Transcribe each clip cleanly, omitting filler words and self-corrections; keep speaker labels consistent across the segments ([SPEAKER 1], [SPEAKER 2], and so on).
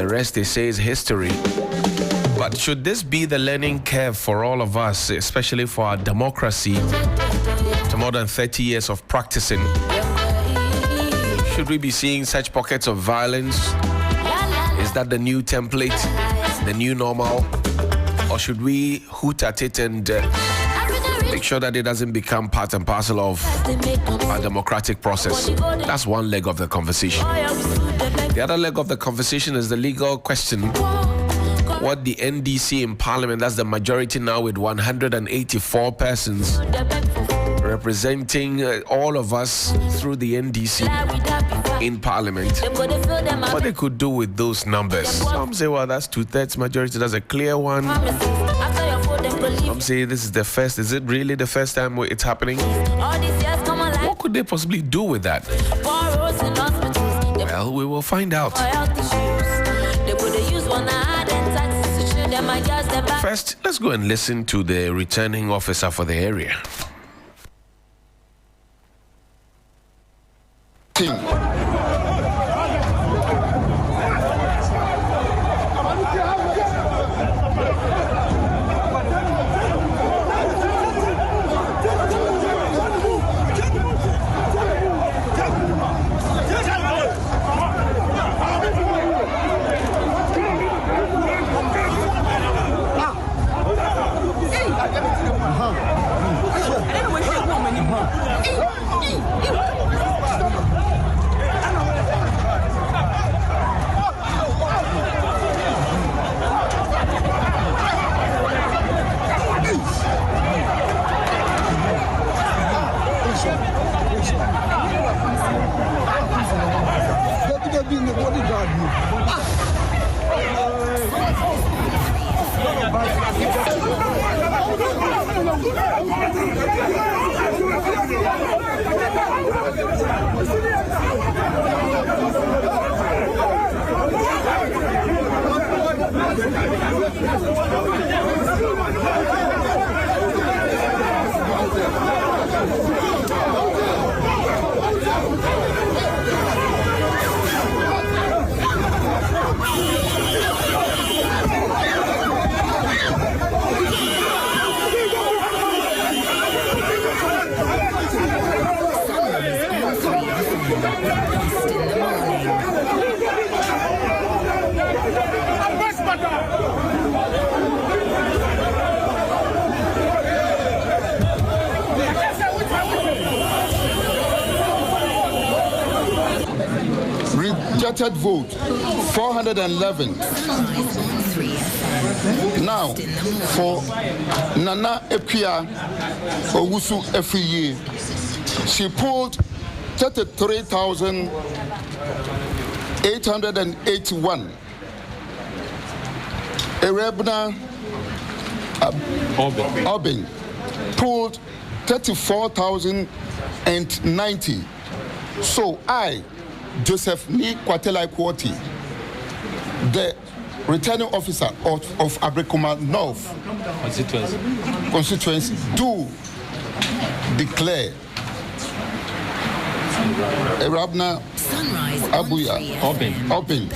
[SPEAKER 1] The rest, they say, is history. But should this be the learning curve for all of us, especially for our democracy, to more than 30 years of practicing? Should we be seeing such pockets of violence? Is that the new template, the new normal? Or should we hoot at it and make sure that it doesn't become part and parcel of our democratic process? That's one leg of the conversation. The other leg of the conversation is the legal question. What the NDC in Parliament, that's the majority now with 184 persons representing all of us through the NDC in Parliament, what they could do with those numbers. Some say, well, that's 2/3 majority, that's a clear one. Some say this is the first. Is it really the first time it's happening? What could they possibly do with that? Well, we will find out. First, let's go and listen to the returning officer for the area.
[SPEAKER 2] Rejected vote 411. Now for Nana Epia Owusu Efiye, she polled 33,881. Erebna Obin polled 34,090. So I, Joseph Ni Kwatela Kwoti, the returning officer of Ablekuma North constituency, do declare Erabna Abuya Obin,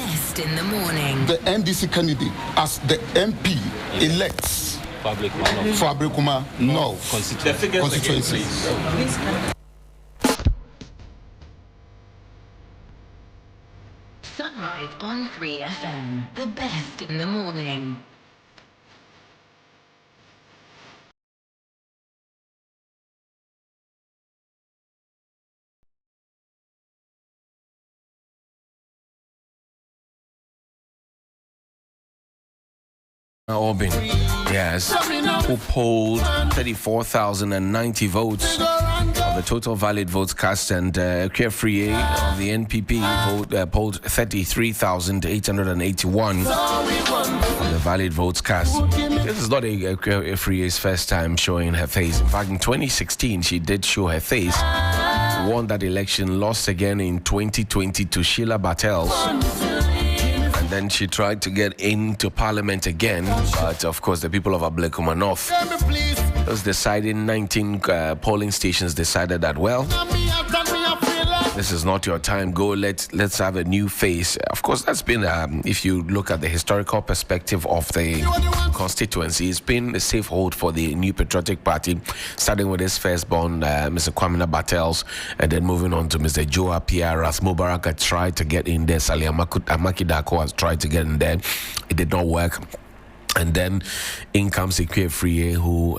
[SPEAKER 2] the NDC candidate, as the MP elects for Ablekuma North constituency.
[SPEAKER 3] Sunrise on 3 FM, the best in the morning.
[SPEAKER 1] Obin, yes, who polled 34,090 votes of the total valid votes cast, and Kefrie of the NPP polled 33,881 of the valid votes cast. This is not Kefrie's first time showing her face. In fact, in 2016, she did show her face, won that election, lost again in 2020 to Sheila Bartels. Then she tried to get into Parliament again, but of course the people of Ablekuma North, those deciding 19 polling stations decided that, well, This is not your time. Go, let's have a new face. Of course, that's been, if you look at the historical perspective of the constituency, it's been a safe hold for the New Patriotic Party, starting with his firstborn, Mr. Kwamina Bartels, and then moving on to Mr. Joe Appiah. As Mubarak had tried to get in there, Sali Amaki Darko has tried to get in there. It did not work. And then in comes Equefrie, who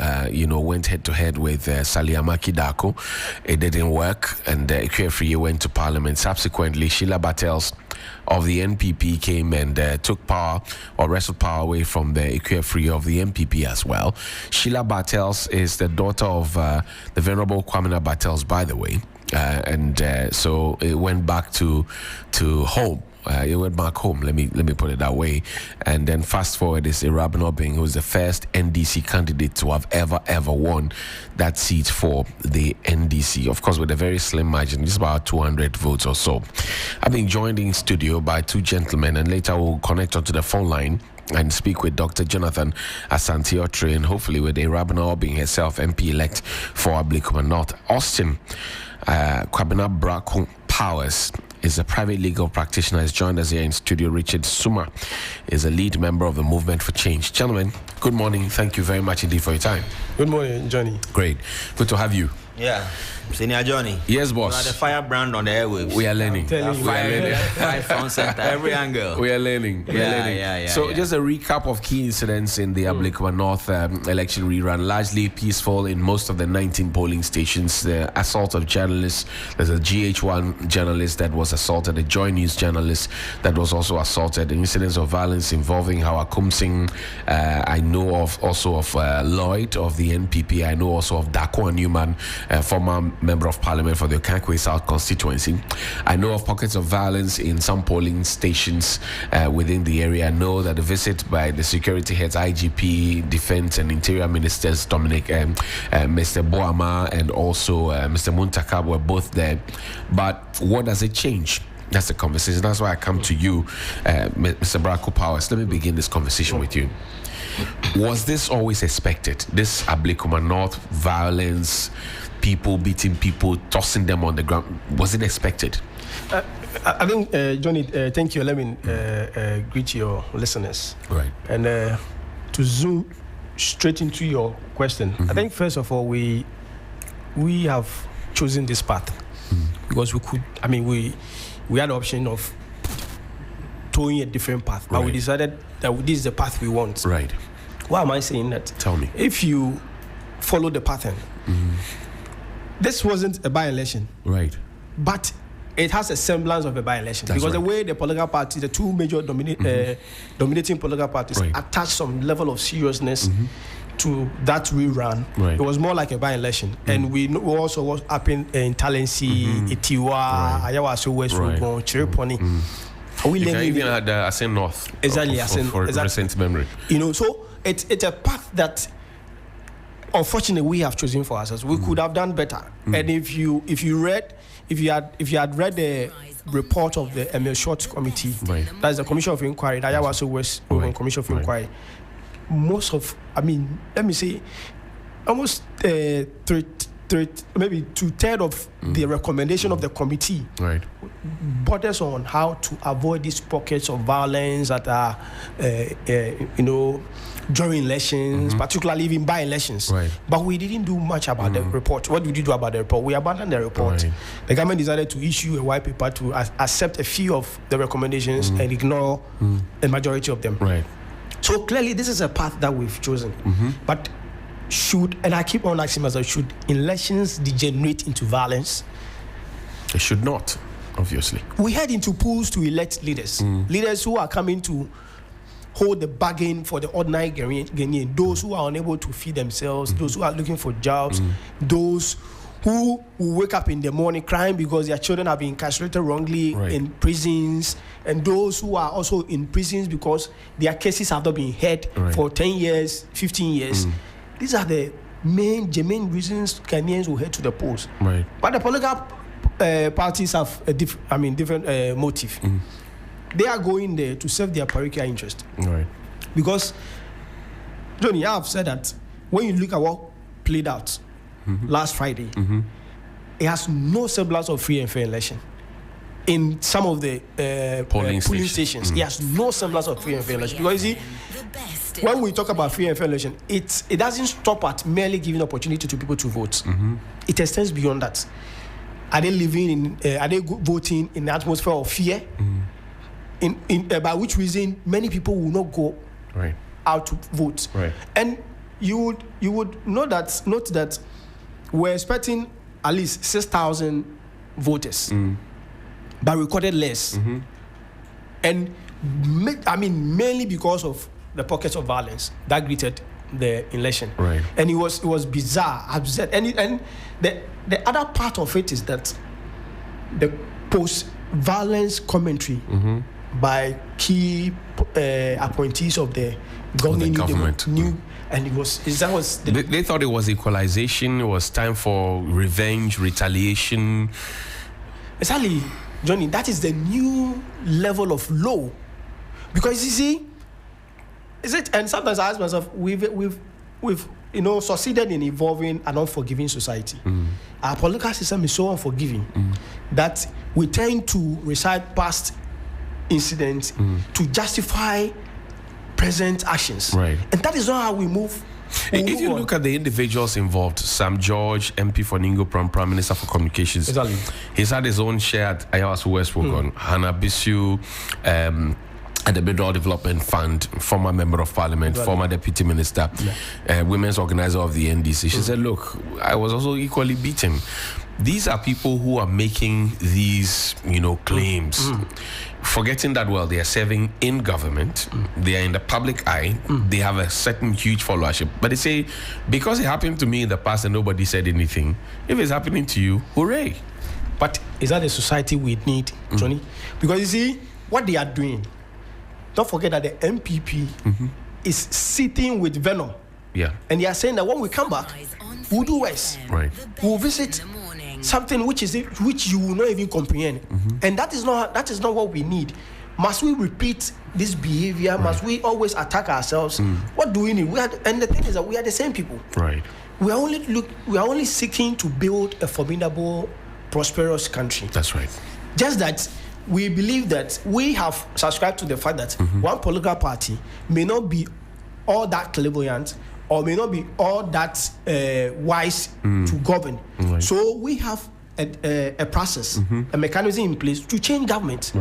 [SPEAKER 1] went head to head with Sali Amaki Darko. It didn't work, and Equefrie went to Parliament. Subsequently, Sheila Bartels of the NPP came and took power or wrestled power away from the Equefrie of the NPP as well. Sheila Bartels is the daughter of the Venerable Kwamina Bartels, by the way, so it went back to home. It went back home, let me put it that way. And then fast forward is Rerun Obing, who is the first NDC candidate to have ever won that seat for the NDC. Of course, with a very slim margin, just about 200 votes or so. I've been joined in studio by two gentlemen, and later we'll connect onto the phone line and speak with Dr. Jonathan Asante-Otre, and hopefully with Rerun Obing herself, MP-elect for Ablekuma North. Austin Kwabena Brako Powers is a private legal practitioner. Has joined us here in studio. Richard Suma is a lead member of the Movement for Change. Gentlemen, good morning. Thank you very much indeed for your time.
[SPEAKER 4] Good morning, Johnny.
[SPEAKER 1] Great. Good to have you.
[SPEAKER 5] Yeah. Senior Johnny.
[SPEAKER 1] Yes, boss.
[SPEAKER 5] We are the firebrand on the airwaves.
[SPEAKER 1] We are learning.
[SPEAKER 5] Five front center, every angle.
[SPEAKER 1] We are learning.
[SPEAKER 5] Yeah.
[SPEAKER 1] So just a recap of key incidents in the Ablekuma North election rerun. Largely peaceful in most of the 19 polling stations. The assault of journalists. There's a GH1 journalist that was assaulted, a Joy News journalist that was also assaulted. Incidents of violence involving Hawa Kumsing. I know of Lloyd of the NPP. I know also of Dakwa Newman, former member of parliament for the Okankwe South constituency. I know of pockets of violence in some polling stations within the area. I know that the visit by the security heads, IGP, Defense and Interior Ministers, Mr. Boama and also Mr. Muntakab were both there. But what does it change? That's the conversation. That's why I come to you, Mr. Brako Powers. Let me begin this conversation with you. Was this always expected? This Ablekuma North violence, people beating people, tossing them on the ground, was it expected?
[SPEAKER 4] I think, Johnny, thank you. Let me greet your listeners.
[SPEAKER 1] Right.
[SPEAKER 4] And to zoom straight into your question, I think first of all, we have chosen this path because we had the option of towing a different path, but we decided that this is the path we want.
[SPEAKER 1] Right.
[SPEAKER 4] Why am I saying that?
[SPEAKER 1] Tell me.
[SPEAKER 4] If you follow the pattern, this wasn't a by-election.
[SPEAKER 1] Right.
[SPEAKER 4] But it has a semblance of a by-election. Because the way the political parties, the two major dominating political parties, attach some level of seriousness to that rerun. It was more like a by-election. And we also was up in Talensi, Itiwa, Ayawaso, West Rogon, Chiriponi.
[SPEAKER 1] We even had Asen North.
[SPEAKER 4] Exactly,
[SPEAKER 1] for recent memory.
[SPEAKER 4] So it's a path that unfortunately we have chosen for ourselves. We could have done better. And if you had read the report of the Emil Short Committee, that's the Commission of Inquiry, the Ayawaso West Commission of Inquiry, almost maybe 2/3 of the recommendation of the committee borders on how to avoid these pockets of violence that are, during elections, particularly even by elections. But we didn't do much about the report. What did we do about the report? We abandoned the report. The government decided to issue a white paper to accept a few of the recommendations and ignore a majority of them. So clearly, this is a path that we've chosen. But and I keep on asking myself, should elections degenerate into violence?
[SPEAKER 1] They should not, obviously.
[SPEAKER 4] We head into pools to elect leaders. Leaders who are coming to hold the bargain for the ordinary Ghanaian, those who are unable to feed themselves, those who are looking for jobs, those who will wake up in the morning crying because their children have been incarcerated wrongly in prisons, and those who are also in prisons because their cases have not been heard for 10 years, 15 years. These are the main reasons Ghanaians will head to the polls. But the political parties have a different motive. They are going there to serve their parochial interest. Because, Johnny, I have said that when you look at what played out last Friday, it has no semblance of free and fair election. In some of the polling stations, it has no semblance of free and fair election. Because you see, when we talk about free and fair election, it doesn't stop at merely giving opportunity to people to vote. It extends beyond that. Are they living in? Are they voting in the atmosphere of fear? By which reason many people will not go out to vote. And you would note that we're expecting at least 6,000 voters, but recorded less. And mainly because of the pockets of violence that greeted the election. And it was bizarre, absurd. And the other part of it is that the post-violence commentary by key appointees of the government. And
[SPEAKER 1] they thought it was equalization. It was time for revenge, retaliation.
[SPEAKER 4] Exactly, Johnny. That is the new level of low, because you see, is it? And sometimes I ask myself, we've succeeded in evolving an unforgiving society. Our political system is so unforgiving that we tend to recite past incidents to justify present actions. And that is not how we move.
[SPEAKER 1] If you look at the individuals involved, Sam George, MP for Ningo Prime Minister for Communications, he's had his own share at Ayawaso West Wogon, Hannah Bisu, at the Bedroll Development Fund, former member of parliament, former deputy minister, women's organizer of the NDC. She said, look, I was also equally beaten. These are people who are making these, claims, forgetting that, well, they are serving in government, they are in the public eye, they have a certain huge followership. But they say, because it happened to me in the past and nobody said anything, if it's happening to you, hooray.
[SPEAKER 4] But is that the society we need, Johnny? Because you see, what they are doing, don't forget that the MPP is sitting with venom. And they are saying that when we come back, we'll do worse. We'll visit something which you will not even comprehend. And that is not what we need. Must we repeat this behavior? Must we always attack ourselves? What do we need? And the thing is that we are the same people. We are only seeking to build a formidable, prosperous country.
[SPEAKER 1] That's right.
[SPEAKER 4] Just that we believe that we have subscribed to the fact that one political party may not be all that clairvoyant or may not be all that wise to govern. So we have a process, a mechanism in place to change government.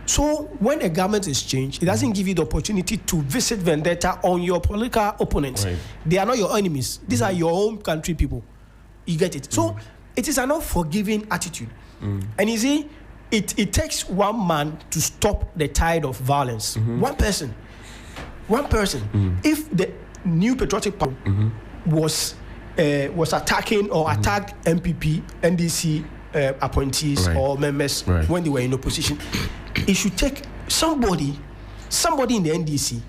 [SPEAKER 4] So when a government is changed, it doesn't give you the opportunity to visit vendetta on your political opponents. They are not your enemies. These are your own country people. You get it? So it is an unforgiving attitude. And you see, it takes one man to stop the tide of violence. One person. If the New Patriotic Party was attacking or attacked MPP, NDC appointees or members when they were in opposition, it should take somebody in the NDC,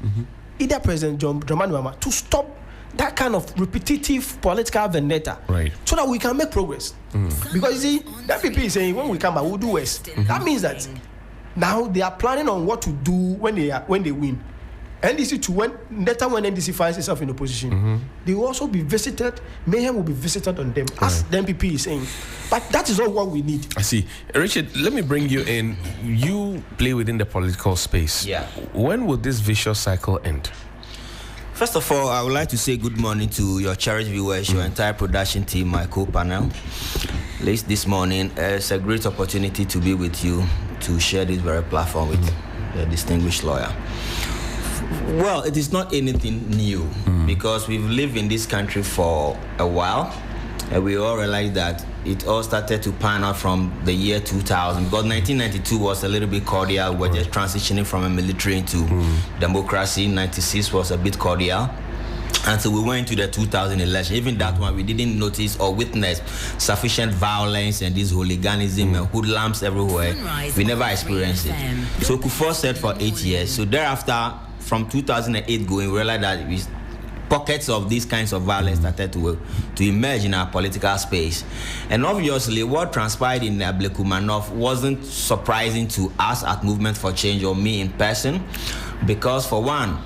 [SPEAKER 4] either President John Dramani Mahama, to stop that kind of repetitive political vendetta, so that we can make progress. Because you see, the MPP is saying when we come back, we'll do worse. That means that now they are planning on what to do when they win. NDC too, when NDC finds itself in opposition, they will also be visited. Mayhem will be visited on them, as the MPP is saying. But that is not what we need.
[SPEAKER 1] I see. Richard, let me bring you in. You play within the political space. When will this vicious cycle end?
[SPEAKER 5] First of all, I would like to say good morning to your cherished viewers, your entire production team, my co-panel. Late this morning, it's a great opportunity to be with you to share this very platform with a distinguished lawyer. Well, it is not anything new because we've lived in this country for a while, and we all realize that it all started to pan out from the year 2000, because 1992 was a little bit cordial. We were just transitioning from a military into democracy. 96 was a bit cordial. Until we went to the 2000 election. Even that one, we didn't notice or witness sufficient violence and this hooliganism and hoodlums everywhere. We never experienced it. So Kufuor said for 8 years. So thereafter, from 2008 going, we realized that pockets of these kinds of violence started to emerge in our political space. And obviously, what transpired in Ablekuma North wasn't surprising to us at Movement for Change or me in person, because for one,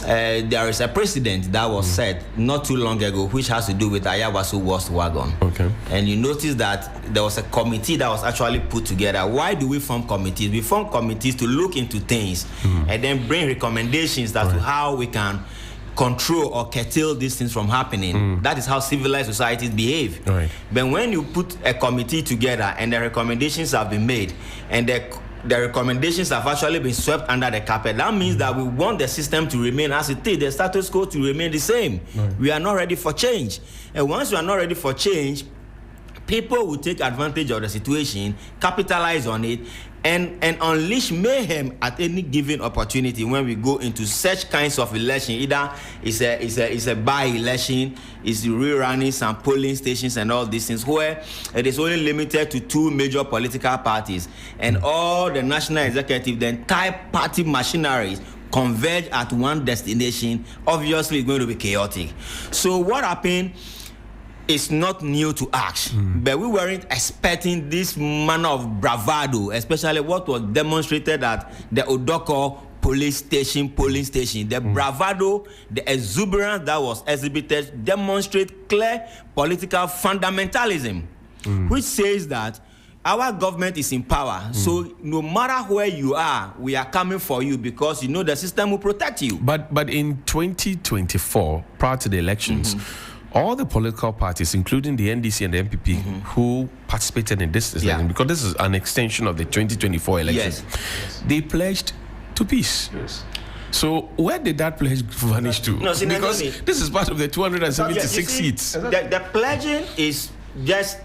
[SPEAKER 5] there is a precedent that was set not too long ago, which has to do with Ayawaso West Wagon.
[SPEAKER 1] Okay.
[SPEAKER 5] And you notice that there was a committee that was actually put together. Why do we form committees? We form committees to look into things and then bring recommendations as to how we can control or curtail these things from happening. That is how civilized societies behave.
[SPEAKER 1] Right.
[SPEAKER 5] But when you put a committee together and the recommendations have been made and the recommendations have actually been swept under the carpet, that means that we want the system to remain as it is, the status quo to remain the same. Right. We are not ready for change. And once we are not ready for change, people will take advantage of the situation, capitalize on it, and unleash mayhem at any given opportunity when we go into such kinds of election. Either it's a by-election, it's rerunning some polling stations and all these things, where it is only limited to 2 major political parties, and all the national executive, the entire party machinery converge at one destination. Obviously, it's going to be chaotic. So what happened is not new to us, but we weren't expecting this manner of bravado, especially what was demonstrated at the Odoko polling station. The bravado, the exuberance that was exhibited demonstrate clear political fundamentalism, which says that our government is in power. So no matter where you are, we are coming for you because you know the system will protect you.
[SPEAKER 1] But in 2024, prior to the elections, all the political parties, including the NDC and the MPP, who participated in this election, because this is an extension of the 2024 elections, they pledged to peace. Yes. So where did that pledge vanish to?
[SPEAKER 5] No, see,
[SPEAKER 1] because this is part of the 276 seats.
[SPEAKER 5] The pledging is just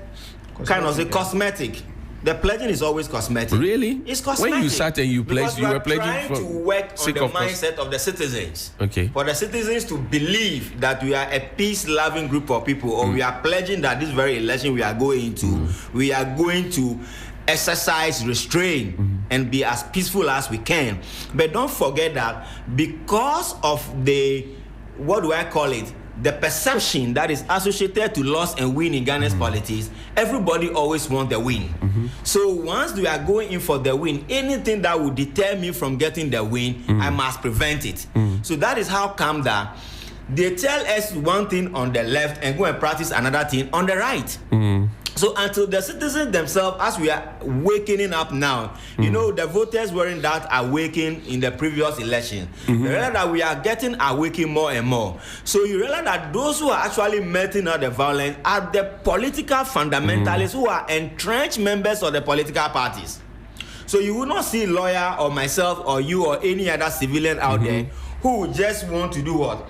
[SPEAKER 5] kind of a cosmetic. The pledging is always cosmetic.
[SPEAKER 1] Really?
[SPEAKER 5] It's cosmetic.
[SPEAKER 1] When you sat and you pledged, you were pledging
[SPEAKER 5] trying to work on the mindset of the citizens.
[SPEAKER 1] Okay.
[SPEAKER 5] For the citizens to believe that we are a peace-loving group of people, or we are pledging that this very election we are going to, we are going to exercise restraint and be as peaceful as we can. But don't forget that because of the, what do I call it, the perception that is associated to loss and win in Ghana's politics, everybody always wants the win. So once we are going in for the win, anything that will deter me from getting the win, I must prevent it. So that is how come that they tell us one thing on the left and go and practice another thing on the right. So until the citizens themselves, as we are waking up now, you know, the voters weren't that awakened in the previous election. You realize that we are getting awakened more and more. So you realize that those who are actually melting out the violence are the political fundamentalists who are entrenched members of the political parties. So you will not see a lawyer or myself or you or any other civilian out there who just want to do what?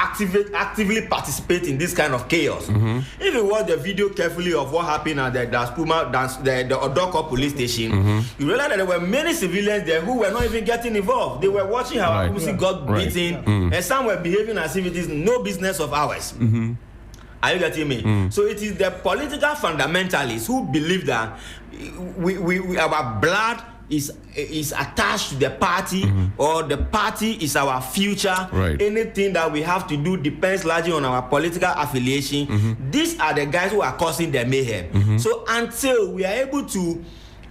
[SPEAKER 5] Actively participate in this kind of chaos. If you watch the video carefully of what happened at the Odoko police station, you realize that there were many civilians there who were not even getting involved. They were watching how Akusi got beaten, and some were behaving as if it is no business of ours. Are you getting me? So it is the political fundamentalists who believe that our blood is attached to the party, or the party is our future. Anything that we have to do depends largely on our political affiliation. These are the guys who are causing the mayhem. So until we are able to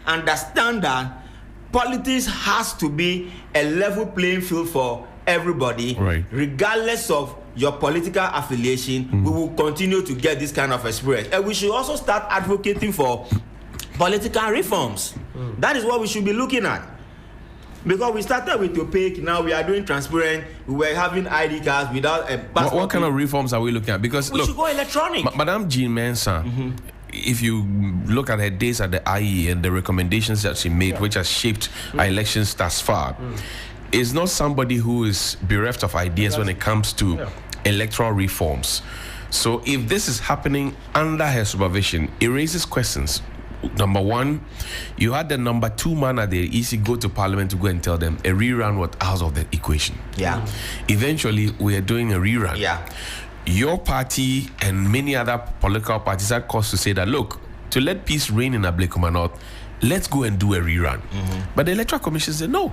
[SPEAKER 5] understand that politics has to be a level playing field for everybody, regardless of your political affiliation, we will continue to get this kind of experience. And we should also start advocating for political reforms. That is what we should be looking at. Because we started with opaque, now we are doing transparent. We were having ID cards without a passport.
[SPEAKER 1] What kind of reforms are we looking at? Because
[SPEAKER 5] we should go electronic.
[SPEAKER 1] Madame Jean Mensah, if you look at her days at the IE and the recommendations that she made, which has shaped our elections thus far, is not somebody who is bereft of ideas when it comes to electoral reforms. So if this is happening under her supervision, it raises questions. Number one, you had the number 2 man at the EC go to Parliament to go and tell them a rerun was out of the equation. Eventually, we are doing a rerun. Your party and many other political parties are caused to say that, look, to let peace reign in Ablekuma North, let's go and do a rerun. But the Electoral Commission said no.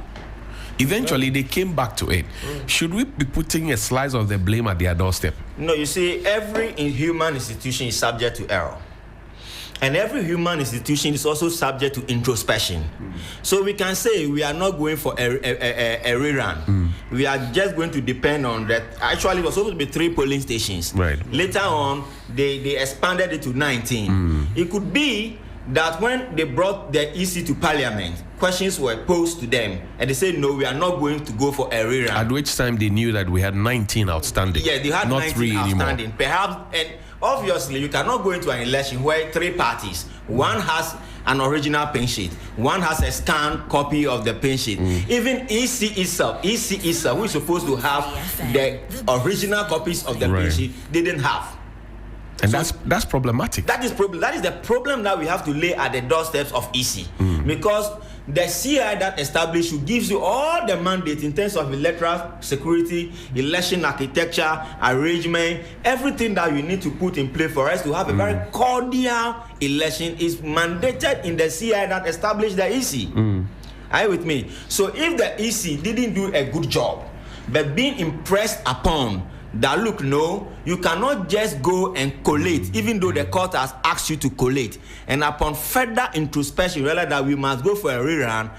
[SPEAKER 1] Eventually, they came back to it. Should we be putting a slice of the blame at their doorstep?
[SPEAKER 5] No, you see, every human institution is subject to error. And every human institution is also subject to introspection. So we can say we are not going for a rerun. We are just going to depend on that. Actually, it was supposed to be 3 polling stations.
[SPEAKER 1] Right.
[SPEAKER 5] Later on, they expanded it to 19. It could be that when they brought the EC to Parliament, questions were posed to them, and they said, no, we are not going to go for a rerun.
[SPEAKER 1] At which time they knew that we had 19 outstanding.
[SPEAKER 5] Yeah, they had
[SPEAKER 1] not
[SPEAKER 5] 19
[SPEAKER 1] 3
[SPEAKER 5] outstanding.
[SPEAKER 1] anymore.
[SPEAKER 5] Perhaps, and obviously, you cannot go into an election where 3 parties, one has an original pin sheet, one has a scanned copy of the pin sheet. Even EC itself, who is supposed to have the original copies of the pin sheet, they didn't have.
[SPEAKER 1] And so that's problematic.
[SPEAKER 5] That is the problem that we have to lay at the doorsteps of EC. Because the CI that established you gives you all the mandate in terms of electoral security, election architecture, arrangement, everything that you need to put in place for us to have a very cordial election is mandated in the CI that established the EC. Are you with me? So if the EC didn't do a good job, but being impressed upon that, look, no, you cannot just go and collate, even though the court has asked you to collate. And upon further introspection, realize that we must go for a rerun.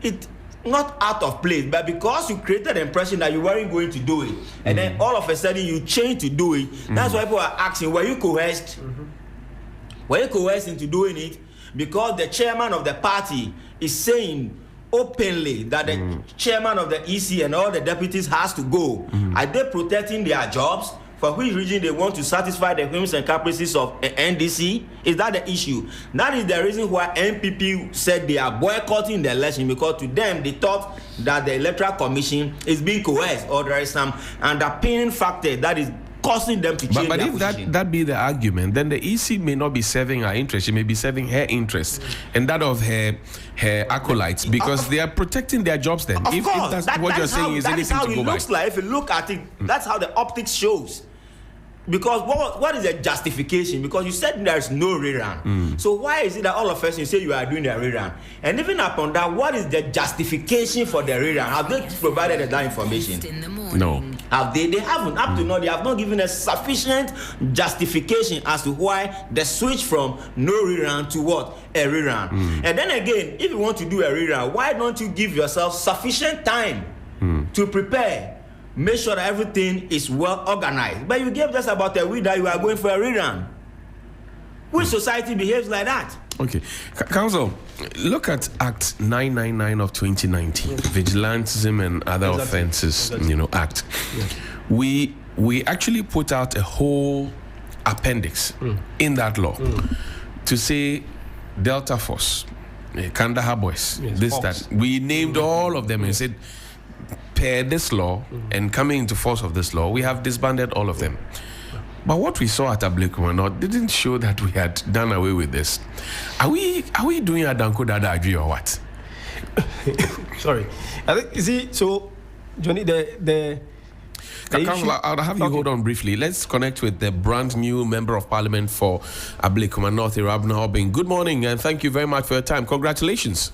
[SPEAKER 5] It's not out of place, but because you created the impression that you weren't going to do it, and then all of a sudden you change to do it, that's why people are asking, were you coerced? Were you coerced into doing it? Because the chairman of the party is saying openly that the chairman of the EC and all the deputies has to go. Are they protecting their jobs? For which reason they want to satisfy the whims and caprices of NDC? Is that the issue? That is the reason why NPP said they are boycotting the election, because to them they thought that the Electoral Commission is being coerced, or there is some underpinning factor that is causing them to change
[SPEAKER 1] but
[SPEAKER 5] their
[SPEAKER 1] if
[SPEAKER 5] position.
[SPEAKER 1] that be the argument, then the EC may not be serving her interest. She may be serving her interest and that of her acolytes, because they are protecting their jobs then.
[SPEAKER 5] Of course,
[SPEAKER 1] if that's what you're saying is anything to go by. That is how it looks like. If you look at it, that's how the optics shows. Because what is the justification? Because you said there is no rerun. So why is it that all of us you say you are doing the rerun? And even upon that, what is the justification for the rerun? Have they provided that information? No.
[SPEAKER 5] Have they? They haven't. Up to now, they have not given a sufficient justification as to why the switch from no rerun to what? A rerun. And then again, if you want to do a rerun, why don't you give yourself sufficient time to prepare? Make sure that everything is well organized. But you gave us about a week that you are going for a rerun. Which society behaves like that?
[SPEAKER 1] Okay. Council, look at Act 999 of 2019, Vigilantism and Other Offences, Act.
[SPEAKER 4] Yes.
[SPEAKER 1] We actually put out a whole appendix in that law to say Delta Force, Kandahar Boys, that. We named all of them and said, per this law and coming into force of this law, we have disbanded all of them. But what we saw at Ablekuma didn't show that we had done away with this. Are we doing a Danko Dada Agri or what?
[SPEAKER 4] Sorry. I think, you see, so, Johnny,
[SPEAKER 1] Councillor, I'll have you hold on briefly. Let's connect with the brand new Member of Parliament for Ablekuma North, Irabna Obin. Good morning, and thank you very much for your time. Congratulations.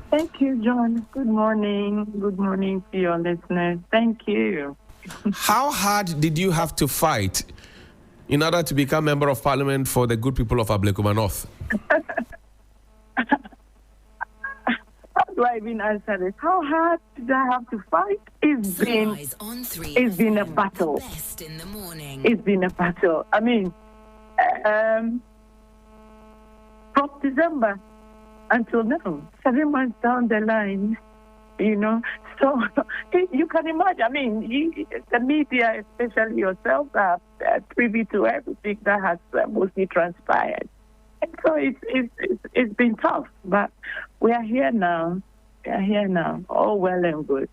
[SPEAKER 6] Thank you, John. Good morning. Good morning to your listeners. Thank you.
[SPEAKER 1] How hard did you have to fight in order to become Member of Parliament for the good people of Ablekuma North?
[SPEAKER 6] How do I even answer this? How hard did I have to fight? It's been a battle. It's been a battle. I mean, from December until now, 7 months down the line, so you can imagine. I mean, the media, especially yourself, are privy to everything that has mostly transpired. And so it's been tough, but we are here now. All well and good.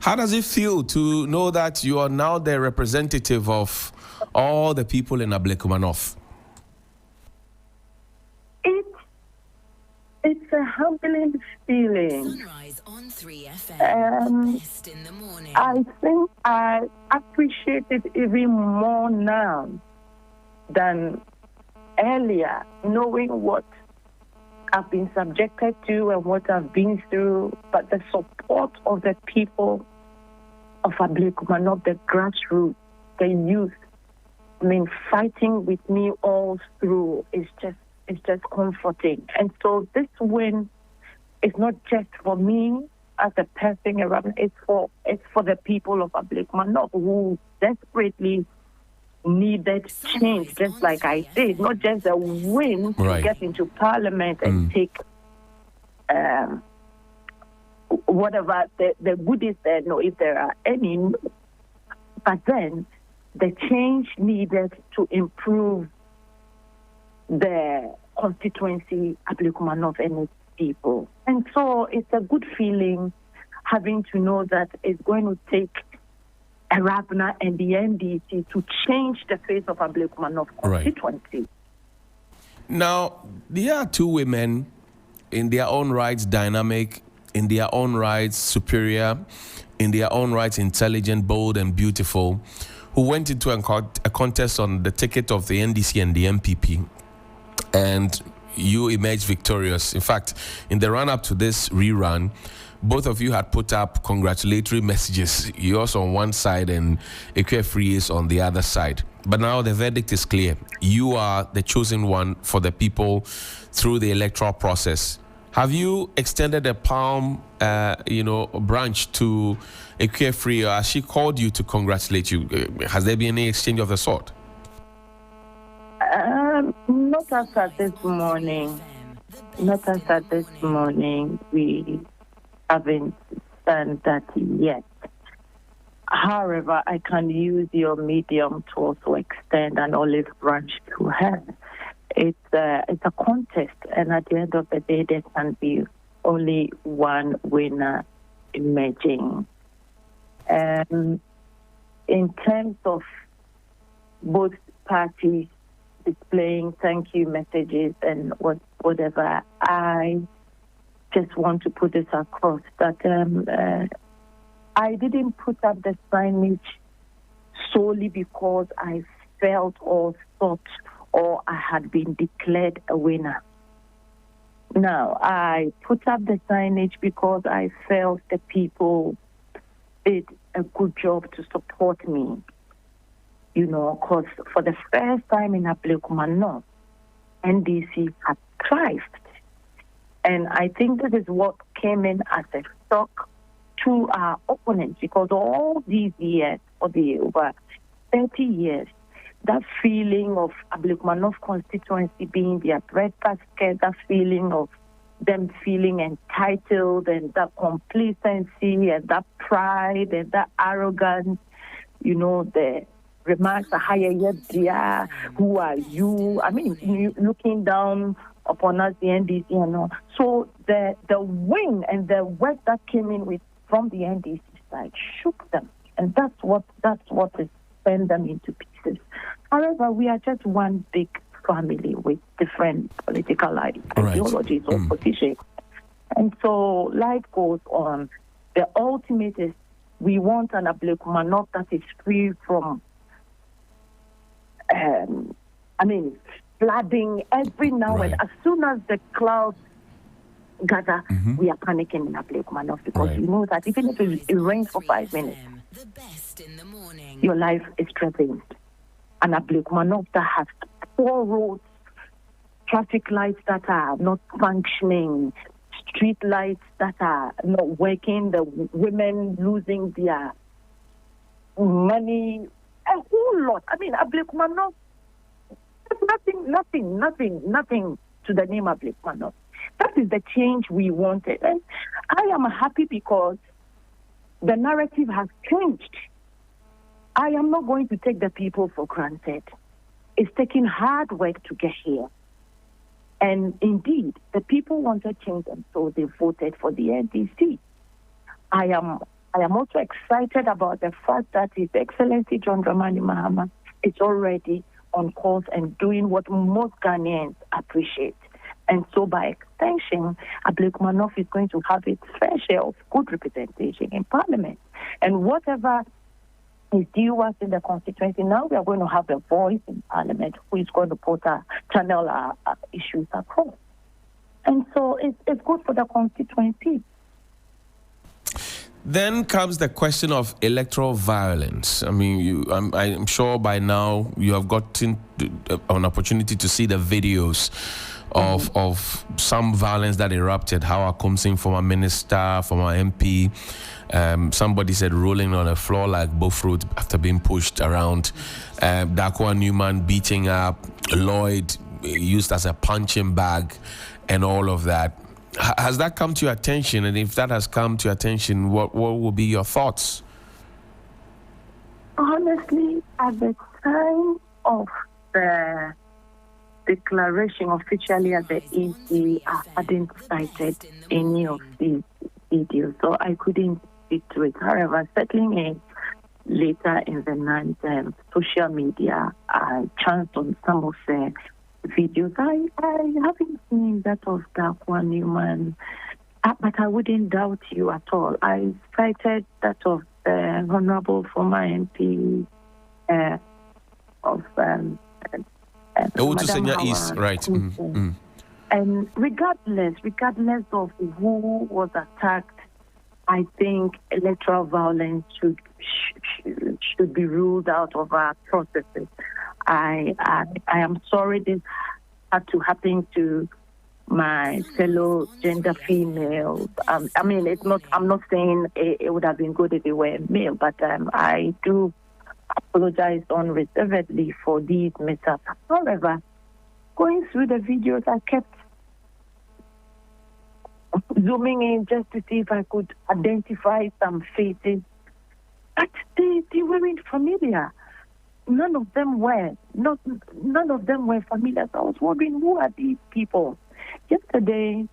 [SPEAKER 1] How does it feel to know that you are now the representative of all the people in Ablekuma North?
[SPEAKER 6] It's a humbling feeling.
[SPEAKER 3] Sunrise on 3 FM. Best in the morning.
[SPEAKER 6] I think I appreciate it even more now than earlier, knowing what I've been subjected to and what I've been through, but the support of the people of Ablekuma, not the grassroots, the youth, fighting with me all through is just is just comforting. And so this win is not just for me as a person, it's for the people of Ablekuma North who desperately needed change, just like I did. Not just a win to get into Parliament and take whatever the goodies there, no, if there are any, but then the change needed to improve the constituency, Ablekuma North and its people. And so it's a good feeling having to know that it's going to take Arabna and the NDC to change the face of Ablekuma North constituency.
[SPEAKER 1] Now, there are two women in their own rights dynamic, in their own rights superior, in their own rights intelligent, bold, and beautiful, who went into a contest on the ticket of the NDC and the MPP. And you emerged victorious. In fact, in the run-up to this rerun, both of you had put up congratulatory messages. Yours on one side and Ekwe is on the other side. But now the verdict is clear. You are the chosen one for the people through the electoral process. Have you extended a palm, branch to Ekwe, or has she called you to congratulate you? Has there been any exchange of the sort?
[SPEAKER 6] Not as at this morning. Not as at this morning. We haven't done that yet. However, I can use your medium to also extend an olive branch to her. It's a contest, and at the end of the day, there can be only one winner emerging. In terms of both parties displaying thank you messages and whatever, I just want to put this across that I didn't put up the signage solely because I felt or thought or I had been declared a winner. Now, I put up the signage because I felt the people did a good job to support me. Because for the first time in Ablekuma North, NDC had thrived. And I think this is what came in as a shock to our opponents, because all these years, for the over 30 years, that feeling of Ablekuma North constituency being their breadbasket, that feeling of them feeling entitled, and that complacency and that pride and that arrogance, the remarks are higher yet, who are you? I mean, looking down upon us, the NDC and all. So the wing and the work that came in with from the NDC side shook them, and that's what is sent them into pieces. However, we are just one big family with different political ideologies or positions, and so life goes on. The ultimate is we want an Ablekuma North that is free from flooding every now and as soon as the clouds gather, we are panicking in Ablekuma North because you know that even if it rains for 5 minutes, your life is threatened. And Ablekuma North that has poor roads, traffic lights that are not functioning, street lights that are not working, the women losing their money, a whole lot. I mean, Ablekuma North, nothing to the name Ablekuma North. That is the change we wanted. And I am happy because the narrative has changed. I am not going to take the people for granted. It's taking hard work to get here. And indeed, the people wanted change, and so they voted for the NDC. I am also excited about the fact that His Excellency John Dramani Mahama is already on course and doing what most Ghanaians appreciate. And so by extension, Ablekuma North is going to have its fair share of good representation in Parliament. And whatever is due us in the constituency, now we are going to have a voice in Parliament who is going to channel our issues across. And so it's good for the constituency.
[SPEAKER 1] Then comes the question of electoral violence. I mean, I'm sure by now you have gotten an opportunity to see the videos of some violence that erupted. How Akumsin, former minister, former MP, somebody said rolling on the floor like buffroot after being pushed around. Dakwa Newman beating up Lloyd, used as a punching bag, and all of that. Has that come to your attention? And if that has come to your attention, what will be your thoughts?
[SPEAKER 6] Honestly, at the time of the declaration officially at the EC, I hadn't cited any of these videos, so I couldn't speak to it. However, settling in later in the night, social media, I chanced on some of the videos. I haven't seen that of Dakwa Newman, but I wouldn't doubt you at all. I cited that of the Honorable former MP of Madam
[SPEAKER 1] East, right?
[SPEAKER 6] And regardless of who was attacked, I think electoral violence should be ruled out of our processes. I am sorry this had to happen to my fellow gender females. I mean, it's not. I'm not saying it would have been good if it were male, but I do apologize unreservedly for these mishaps. However, going through the videos, I kept zooming in just to see if I could identify some faces, but they weren't familiar. None of them were. None of them were familiar. So I was wondering, who are these people? Yesterday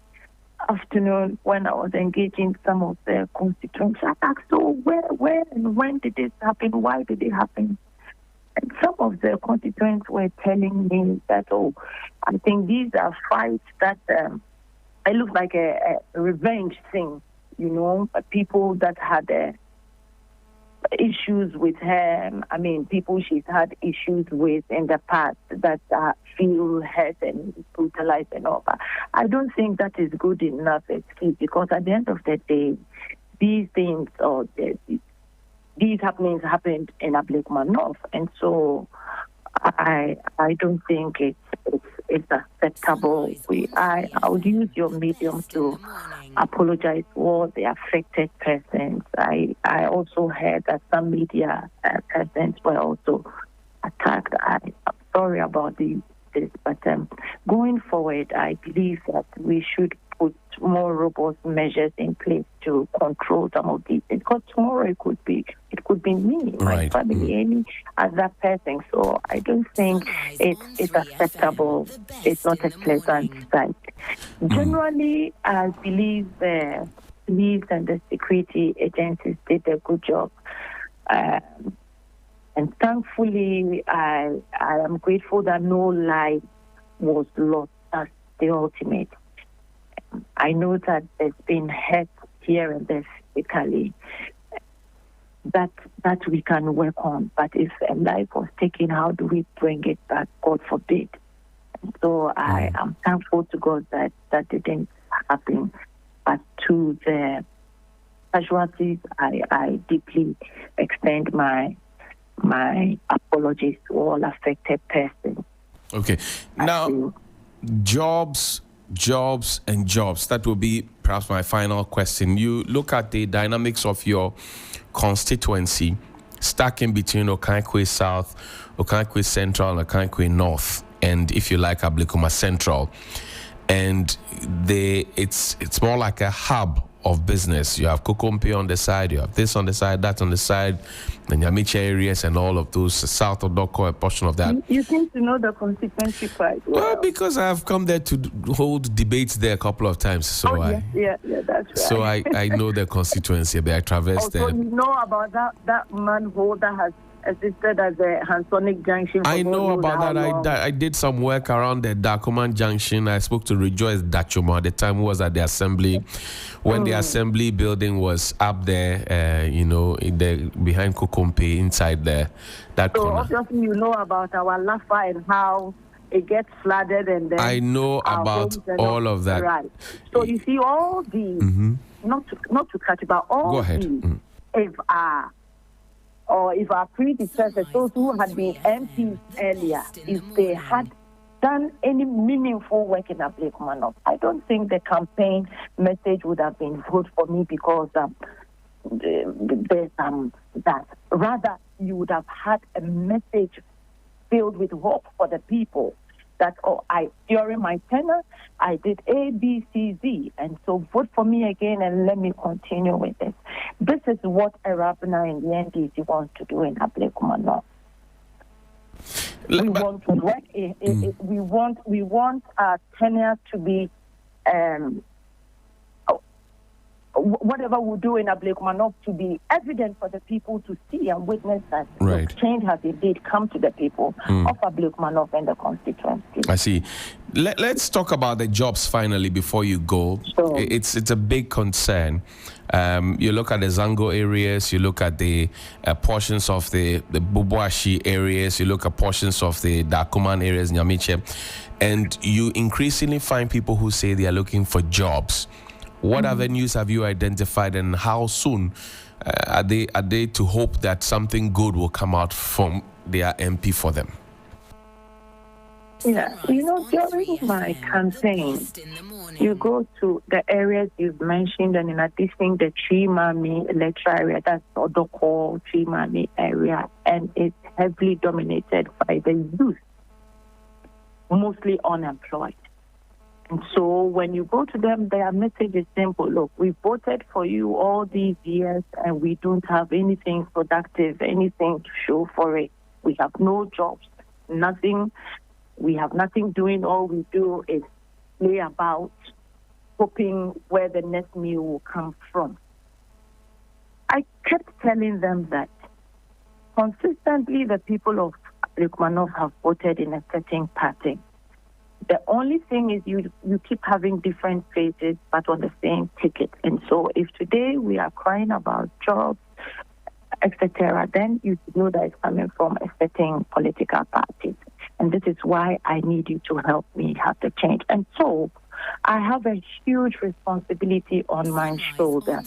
[SPEAKER 6] afternoon, when I was engaging some of the constituents, I asked, so where and when did this happen? Why did it happen? And some of the constituents were telling me that, I think these are fights that it looks like a revenge thing, people that had issues with her. I mean, people she's had issues with in the past that feel hurt and brutalized and all that. I don't think that is good enough excuse, because at the end of the day, these things or these happenings happened in Ablekuma North, and so I don't think it's acceptable. I would use your medium to apologize to all the affected persons. I also heard that some media persons were also attacked. I'm sorry about this, but going forward, I believe that we should put more robust measures in place to control some of these things. Because tomorrow it could be me, my family, any other person. So I don't think it's acceptable. It's not a pleasant sight. Generally, I believe the police and the security agencies did a good job. And thankfully, I am grateful that no life was lost. That's the ultimate. I know that there's been hurt here and there physically that we can work on. But if a life was taken, how do we bring it back? God forbid. So I am thankful to God that didn't happen. But to the casualties, I deeply extend my apologies to all affected persons.
[SPEAKER 1] Okay. Now, jobs. That will be perhaps my final question. You look at the dynamics of your constituency, stacking between Okankwe South, Okankwe Central, and Okankwe North, and if you like, Ablekuma Central. And it's more like a hub of business. You have Kokompe on the side, you have this on the side, that on the side, the Nyamiche areas and all of those, south of Doko, a portion of that.
[SPEAKER 6] You seem to know the constituency quite well.
[SPEAKER 1] Because I've come there to hold debates there a couple of times. So
[SPEAKER 6] yeah, that's right.
[SPEAKER 1] So I know the constituency, but I traversed there.
[SPEAKER 6] Also, you know about that manhole that has existed as a Hansonic Junction.
[SPEAKER 1] I know about that. I did some work around the Dakuman Junction. I spoke to Rejoice Dachuma at the time, who was at the assembly. When the assembly building was up there, behind Kokompe, inside there, that corner.
[SPEAKER 6] Obviously you know about our Lafa and how it gets flooded, and then
[SPEAKER 1] I know about all of that.
[SPEAKER 6] Right. So you see all these not to cut it, but all
[SPEAKER 1] Go ahead.
[SPEAKER 6] these, if our predecessors, those who had been MPs earlier, if they had done any meaningful work in Ablekuma, I don't think the campaign message would have been good for me, because there's that. Rather, you would have had a message filled with hope for the people. That during my tenure, I did A, B, C, Z, and so vote for me again and let me continue with this. This is what Arabna and the NDC wants to do in Ablekuma. We want to work. We want our tenure to be whatever we do in Ablekuma to be evident for the people to see and witness that change has indeed come to the people of Ablekuma and the constituency.
[SPEAKER 1] I see. Let's talk about the jobs finally before you go.
[SPEAKER 6] Sure.
[SPEAKER 1] It's a big concern. You look at the Zango areas, you look at the portions of the Bubuashi areas, you look at portions of the Dakuman areas, Nyamiche, and you increasingly find people who say they are looking for jobs. What avenues have you identified, and how soon are they to hope that something good will come out from their MP for them?
[SPEAKER 6] Yeah, during my campaign, you go to the areas you've mentioned, and in addition, the Chimami electoral area, that's Odoko Chimami area, and it's heavily dominated by the youth, mostly unemployed. And so when you go to them, their message is simple. Look, we voted for you all these years, and we don't have anything productive, anything to show for it. We have no jobs, nothing. We have nothing doing. All we do is play about, hoping where the next meal will come from. I kept telling them that consistently the people of Ablekuma have voted in a certain party. The only thing is you keep having different faces, but on the same ticket. And so if today we are crying about jobs, etc., then you know that it's coming from a certain political party. And this is why I need you to help me have the change. And so I have a huge responsibility on my shoulder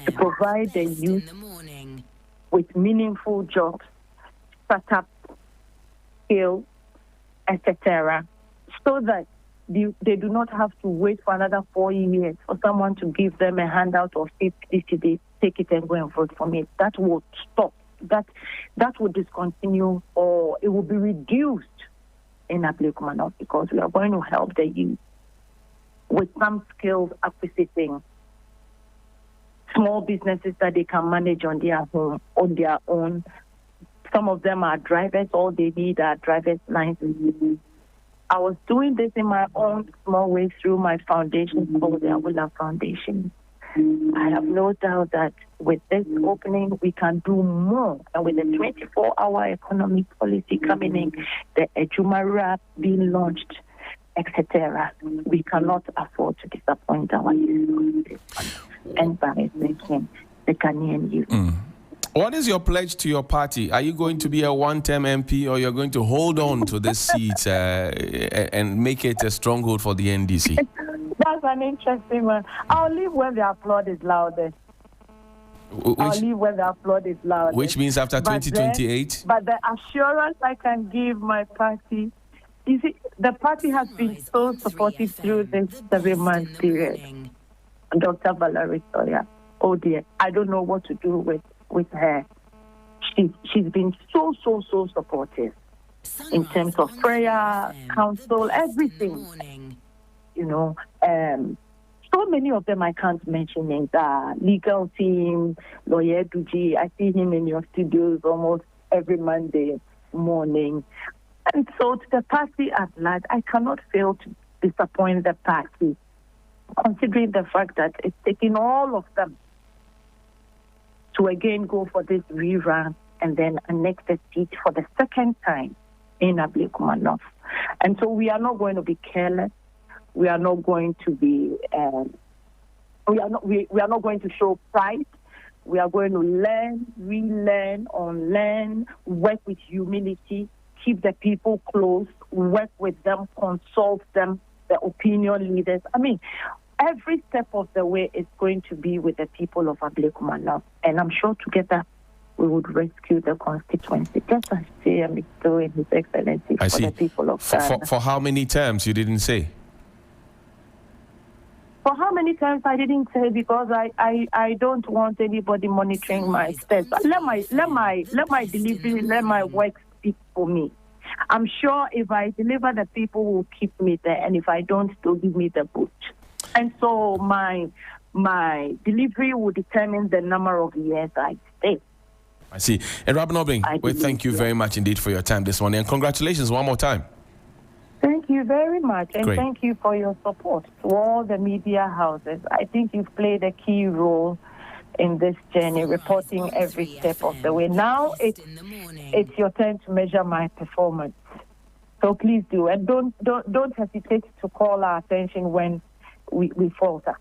[SPEAKER 6] to provide the youth with meaningful jobs, startup skills, etc., so that they do not have to wait for another 4 years for someone to give them a handout of 50 cedis, take it and go and vote for me. That will stop. That will discontinue, or it will be reduced in Ablekuma, because we are going to help the youth with some skills acquisition, small businesses that they can manage on their own. Some of them are drivers. All they need are driver's licenses. I was doing this in my own small way through my foundation called the Awula Foundation. I have no doubt that with this opening, we can do more. And with the 24-hour economic policy coming in, the Ejumara being launched, etc., we cannot afford to disappoint our youth. And by making the Ghanaian youth.
[SPEAKER 1] What is your pledge to your party? Are you going to be a one-term MP, or you're going to hold on to this seat and make it a stronghold for the NDC?
[SPEAKER 6] That's an interesting one. I'll leave when the applaud is loudest. I'll leave when the applaud is loudest.
[SPEAKER 1] Which means after 2028?
[SPEAKER 6] But the assurance I can give my party, you see, the party has been so supportive through this 7-month period. Dr. Valerie Sawyer, oh dear, I don't know what to do with her. She's been so supportive in terms of prayer, counsel, everything. So many of them I can't mention names. Legal team, Lawyer Duji, I see him in your studios almost every Monday morning. And so to the party at large, I cannot fail to disappoint the party, considering the fact that it's taking all of them to again go for this rerun and then annex the seat for the second time in Ablekuma North. And so we are not going to be careless. We are not going to be. We are not going to show pride. We are going to learn, relearn, unlearn, work with humility, keep the people close, work with them, consult them, the opinion leaders. I mean, every step of the way is going to be with the people of Ablekuma now. And I'm sure together we would rescue the constituency. Just as I'm doing His Excellency for the people of Ghana.
[SPEAKER 1] For how many terms you didn't say?
[SPEAKER 6] For how many times I didn't say, because I don't want anybody monitoring my steps. Let my delivery, let my work speak for me. I'm sure if I deliver, the people will keep me there, and if I don't, they'll give me the boot. And so my delivery will determine the number of years I stay.
[SPEAKER 1] I see. And Robin Obing, we thank you very much indeed for your time this morning, and congratulations one more time.
[SPEAKER 6] Thank you very much, and
[SPEAKER 1] Great.
[SPEAKER 6] Thank you for your support to all the media houses. I think you've played a key role in this journey, reporting every step of the way. Now it's your turn to measure my performance. So please do, and don't hesitate to call our attention when we falter.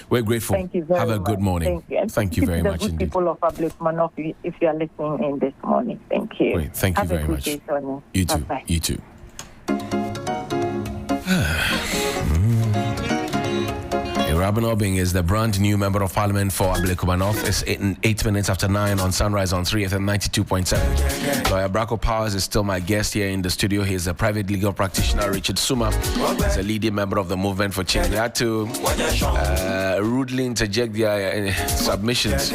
[SPEAKER 1] We're grateful.
[SPEAKER 6] Thank you very much.
[SPEAKER 1] Have a good morning.
[SPEAKER 6] Thank you. And
[SPEAKER 1] thank you very much
[SPEAKER 6] good
[SPEAKER 1] indeed.
[SPEAKER 6] People of Ablekuma, if you are listening in this morning, thank you.
[SPEAKER 1] Great. Thank you very much.
[SPEAKER 6] Day, Sonia.
[SPEAKER 1] You too.
[SPEAKER 6] Bye-bye.
[SPEAKER 1] You too. Robin Obing is the brand new member of parliament for Ablekuma North. It's 8 minutes after 9 on Sunrise on 3FM 92.7. Lawyer Bracco Powers is still my guest here in the studio. He is a private legal practitioner. Richard Suma is a leading member of the Movement for Change. They had to rudely interject their submissions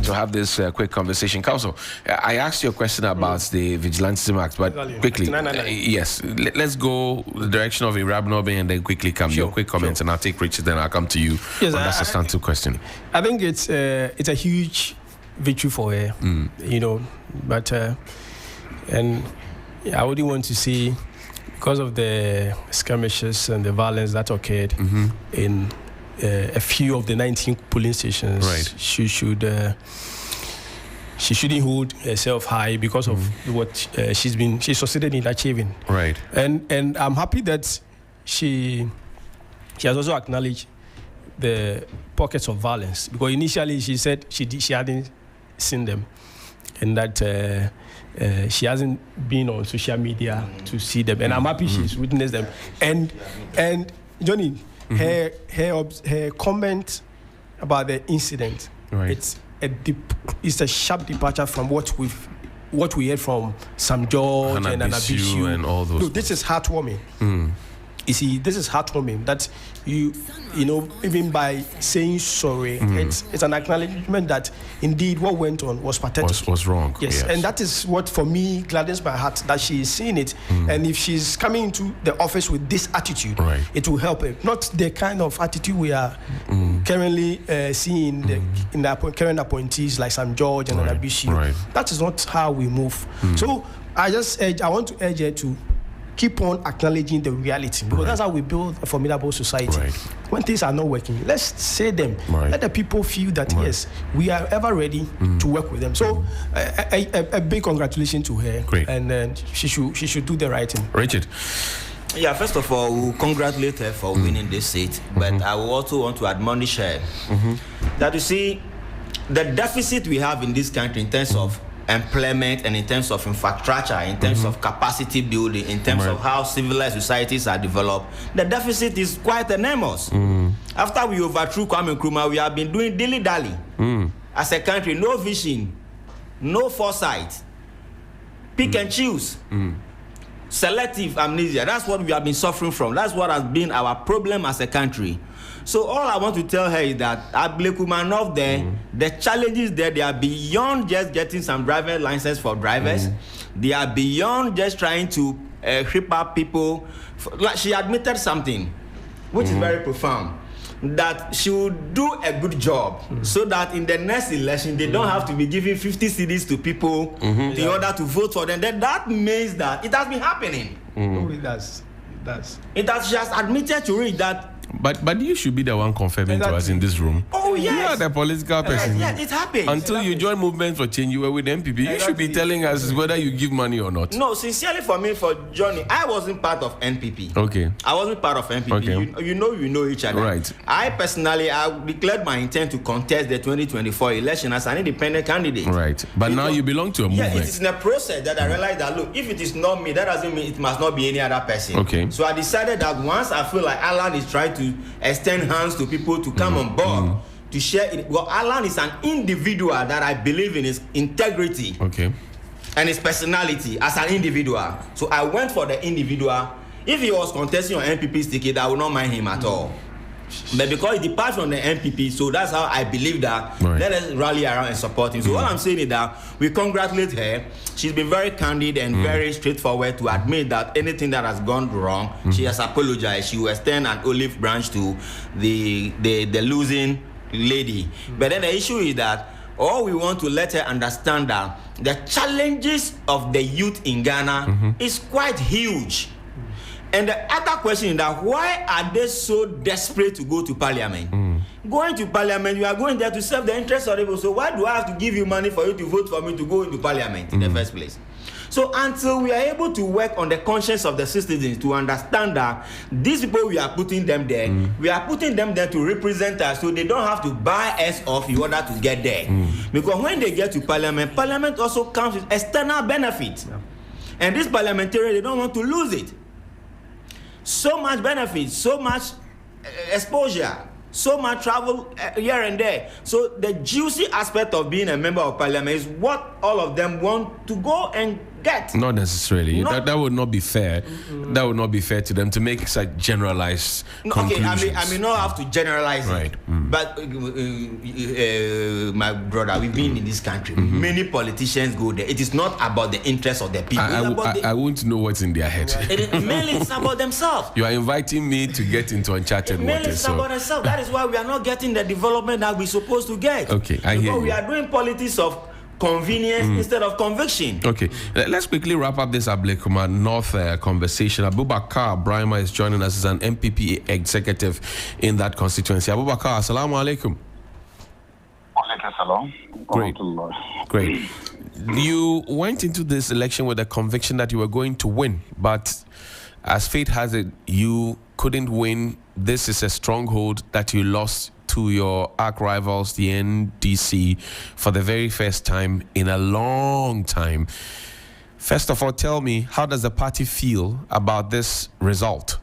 [SPEAKER 1] to have this quick conversation. Counsel, I asked you a question about the Vigilantism Act, but quickly, yes, let's go the direction of Robin Obing and then quickly come your quick comments, and I'll take Richard, then I'll come to you.
[SPEAKER 4] Yes,
[SPEAKER 1] that's a substantive question.
[SPEAKER 4] I think it's a huge victory for her, but and I wouldn't want to see, because of the skirmishes and the violence that occurred in a few of the 19 polling stations.
[SPEAKER 1] Right.
[SPEAKER 4] She shouldn't hold herself high because of what she succeeded in achieving.
[SPEAKER 1] Right.
[SPEAKER 4] And I'm happy that she has also acknowledged the pockets of violence, because initially she said she hadn't seen them, and that she hasn't been on social media to see them, and I'm happy she's witnessed them. And Johnny, her comment about the incident,
[SPEAKER 1] right.
[SPEAKER 4] it's a sharp departure from what we heard from Sam George and Anabishu
[SPEAKER 1] and all those.
[SPEAKER 4] No, this is heartwarming. You see, this is heartwarming that you know, even by saying sorry, it's an acknowledgement that indeed what went on was pathetic.
[SPEAKER 1] Was wrong.
[SPEAKER 4] Yes, and that is what for me gladdens my heart, that she is seeing it. And if she's coming into the office with this attitude, it will help her. Not the kind of attitude we are currently seeing in the current appointees like Sam George and Anabishi. That is not how we move. So I want to urge her to keep on acknowledging the reality, because that's how we build a formidable society. When things are not working, let's say them. Let the people feel that yes, we are ever ready to work with them. So a big congratulations to her.
[SPEAKER 1] Great.
[SPEAKER 4] And she should do the right thing.
[SPEAKER 1] Richard.
[SPEAKER 5] Yeah, first of all, we'll congratulate her for winning this seat, but I will also want to admonish her that, you see, the deficit we have in this country in terms of employment and in terms of infrastructure, in terms of capacity building, in terms of how civilized societies are developed, the deficit is quite enormous. After we overthrew Kwame Nkrumah, we have been doing dilly-dally. As a country, no vision, no foresight, pick and choose, selective amnesia. That's what we have been suffering from. That's what has been our problem as a country. So all I want to tell her is that Ablekuma North there, the challenges there, they are beyond just getting some driving license for drivers. They are beyond just trying to creep up people. Like she admitted something, which is very profound, that she would do a good job so that in the next election, they don't have to be giving 50 CDs to people in order to vote for them. Then that means that it has been happening.
[SPEAKER 4] It does.
[SPEAKER 5] She has admitted to it that.
[SPEAKER 1] But you should be the one confirming to us in this room.
[SPEAKER 5] Oh, yes.
[SPEAKER 1] You are the political person.
[SPEAKER 5] Yes, it happens.
[SPEAKER 1] Until you join Movement for Change, you were with MPP. You should be telling us whether you give money or not.
[SPEAKER 5] No, sincerely for me, for Johnny, I wasn't part of NPP.
[SPEAKER 1] Okay.
[SPEAKER 5] I wasn't part of NPP.
[SPEAKER 1] Okay.
[SPEAKER 5] You know each other.
[SPEAKER 1] Right.
[SPEAKER 5] I personally, I declared my intent to contest the 2024 election as an independent candidate.
[SPEAKER 1] Right. But now you belong to a movement.
[SPEAKER 5] Yeah, it is in a process that I realized that, look, if it is not me, that doesn't mean it must not be any other person.
[SPEAKER 1] Okay.
[SPEAKER 5] So I decided that once I feel like Alan is trying to to extend hands to people to come on board to share it. Well, Alan is an individual that I believe in his integrity and his personality as an individual. So I went for the individual. If he was contesting on NPP's ticket, I would not mind him at all. But because he departs from the NPP, so that's how I believe that let us rally around and support him. So all I'm saying is that we congratulate her. She's been very candid and very straightforward to admit that anything that has gone wrong, she has apologized. She will extend an olive branch to the losing lady. But then the issue is that all we want to let her understand that the challenges of the youth in Ghana is quite huge. And the other question is that why are they so desperate to go to parliament? Going to parliament, you are going there to serve the interests of people. So why do I have to give you money for you to vote for me to go into parliament in the first place? So until we are able to work on the conscience of the citizens to understand that these people, we are putting them there, we are putting them there to represent us, so they don't have to buy us off in order to get there. Because when they get to parliament, parliament also comes with external benefits. And these parliamentarians, they don't want to lose it. So much benefits, so much exposure, so much travel here and there. So the juicy aspect of being a member of parliament is what all of them want to go and get.
[SPEAKER 1] Not necessarily. That would not be fair. That would not be fair to them to make such generalized conclusions.
[SPEAKER 5] Okay, I may not have to generalize it. But my brother, we've been in this country. Many politicians go there. It is not about the interests of the people.
[SPEAKER 1] I won't know what's in their head.
[SPEAKER 5] Mainly it's about themselves.
[SPEAKER 1] You are inviting me to get into uncharted waters.
[SPEAKER 5] Mainly it's about themselves. That is why we are not getting the development that we're supposed to get.
[SPEAKER 1] Okay, I hear you.
[SPEAKER 5] We are doing politics of convenience instead of conviction.
[SPEAKER 1] Okay, let's quickly wrap up this Ablekuma North conversation. Abubakar Brahima is joining us as an MPP executive in that constituency. Abubakar, assalamu alaikum. Great. You went into this election with a conviction that you were going to win, but as fate has it, you couldn't win. This is a stronghold that you lost to your arch rivals, the NDC, for the very first time in a long time. First of all, tell me, how does the party feel about this result?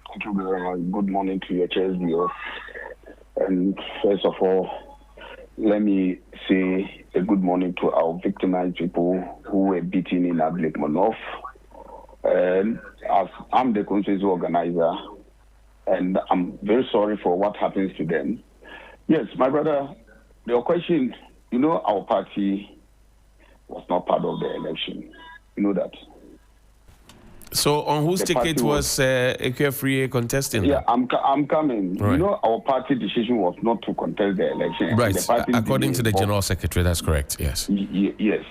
[SPEAKER 7] Thank you very much. Good morning to your chairs viewers. And first of all, let me say a good morning to our victimized people who were beaten in Ablekuma North. As I'm the constituency organizer, and I'm very sorry for what happens to them. Yes, my brother, your question, our party was not part of the election. You know that.
[SPEAKER 1] So on whose ticket was Ekwe contesting?
[SPEAKER 7] Yeah, I'm coming.
[SPEAKER 1] Right.
[SPEAKER 7] Our party decision was not to contest the election.
[SPEAKER 1] Right, according to the General Secretary, that's correct, yes.
[SPEAKER 7] Yes.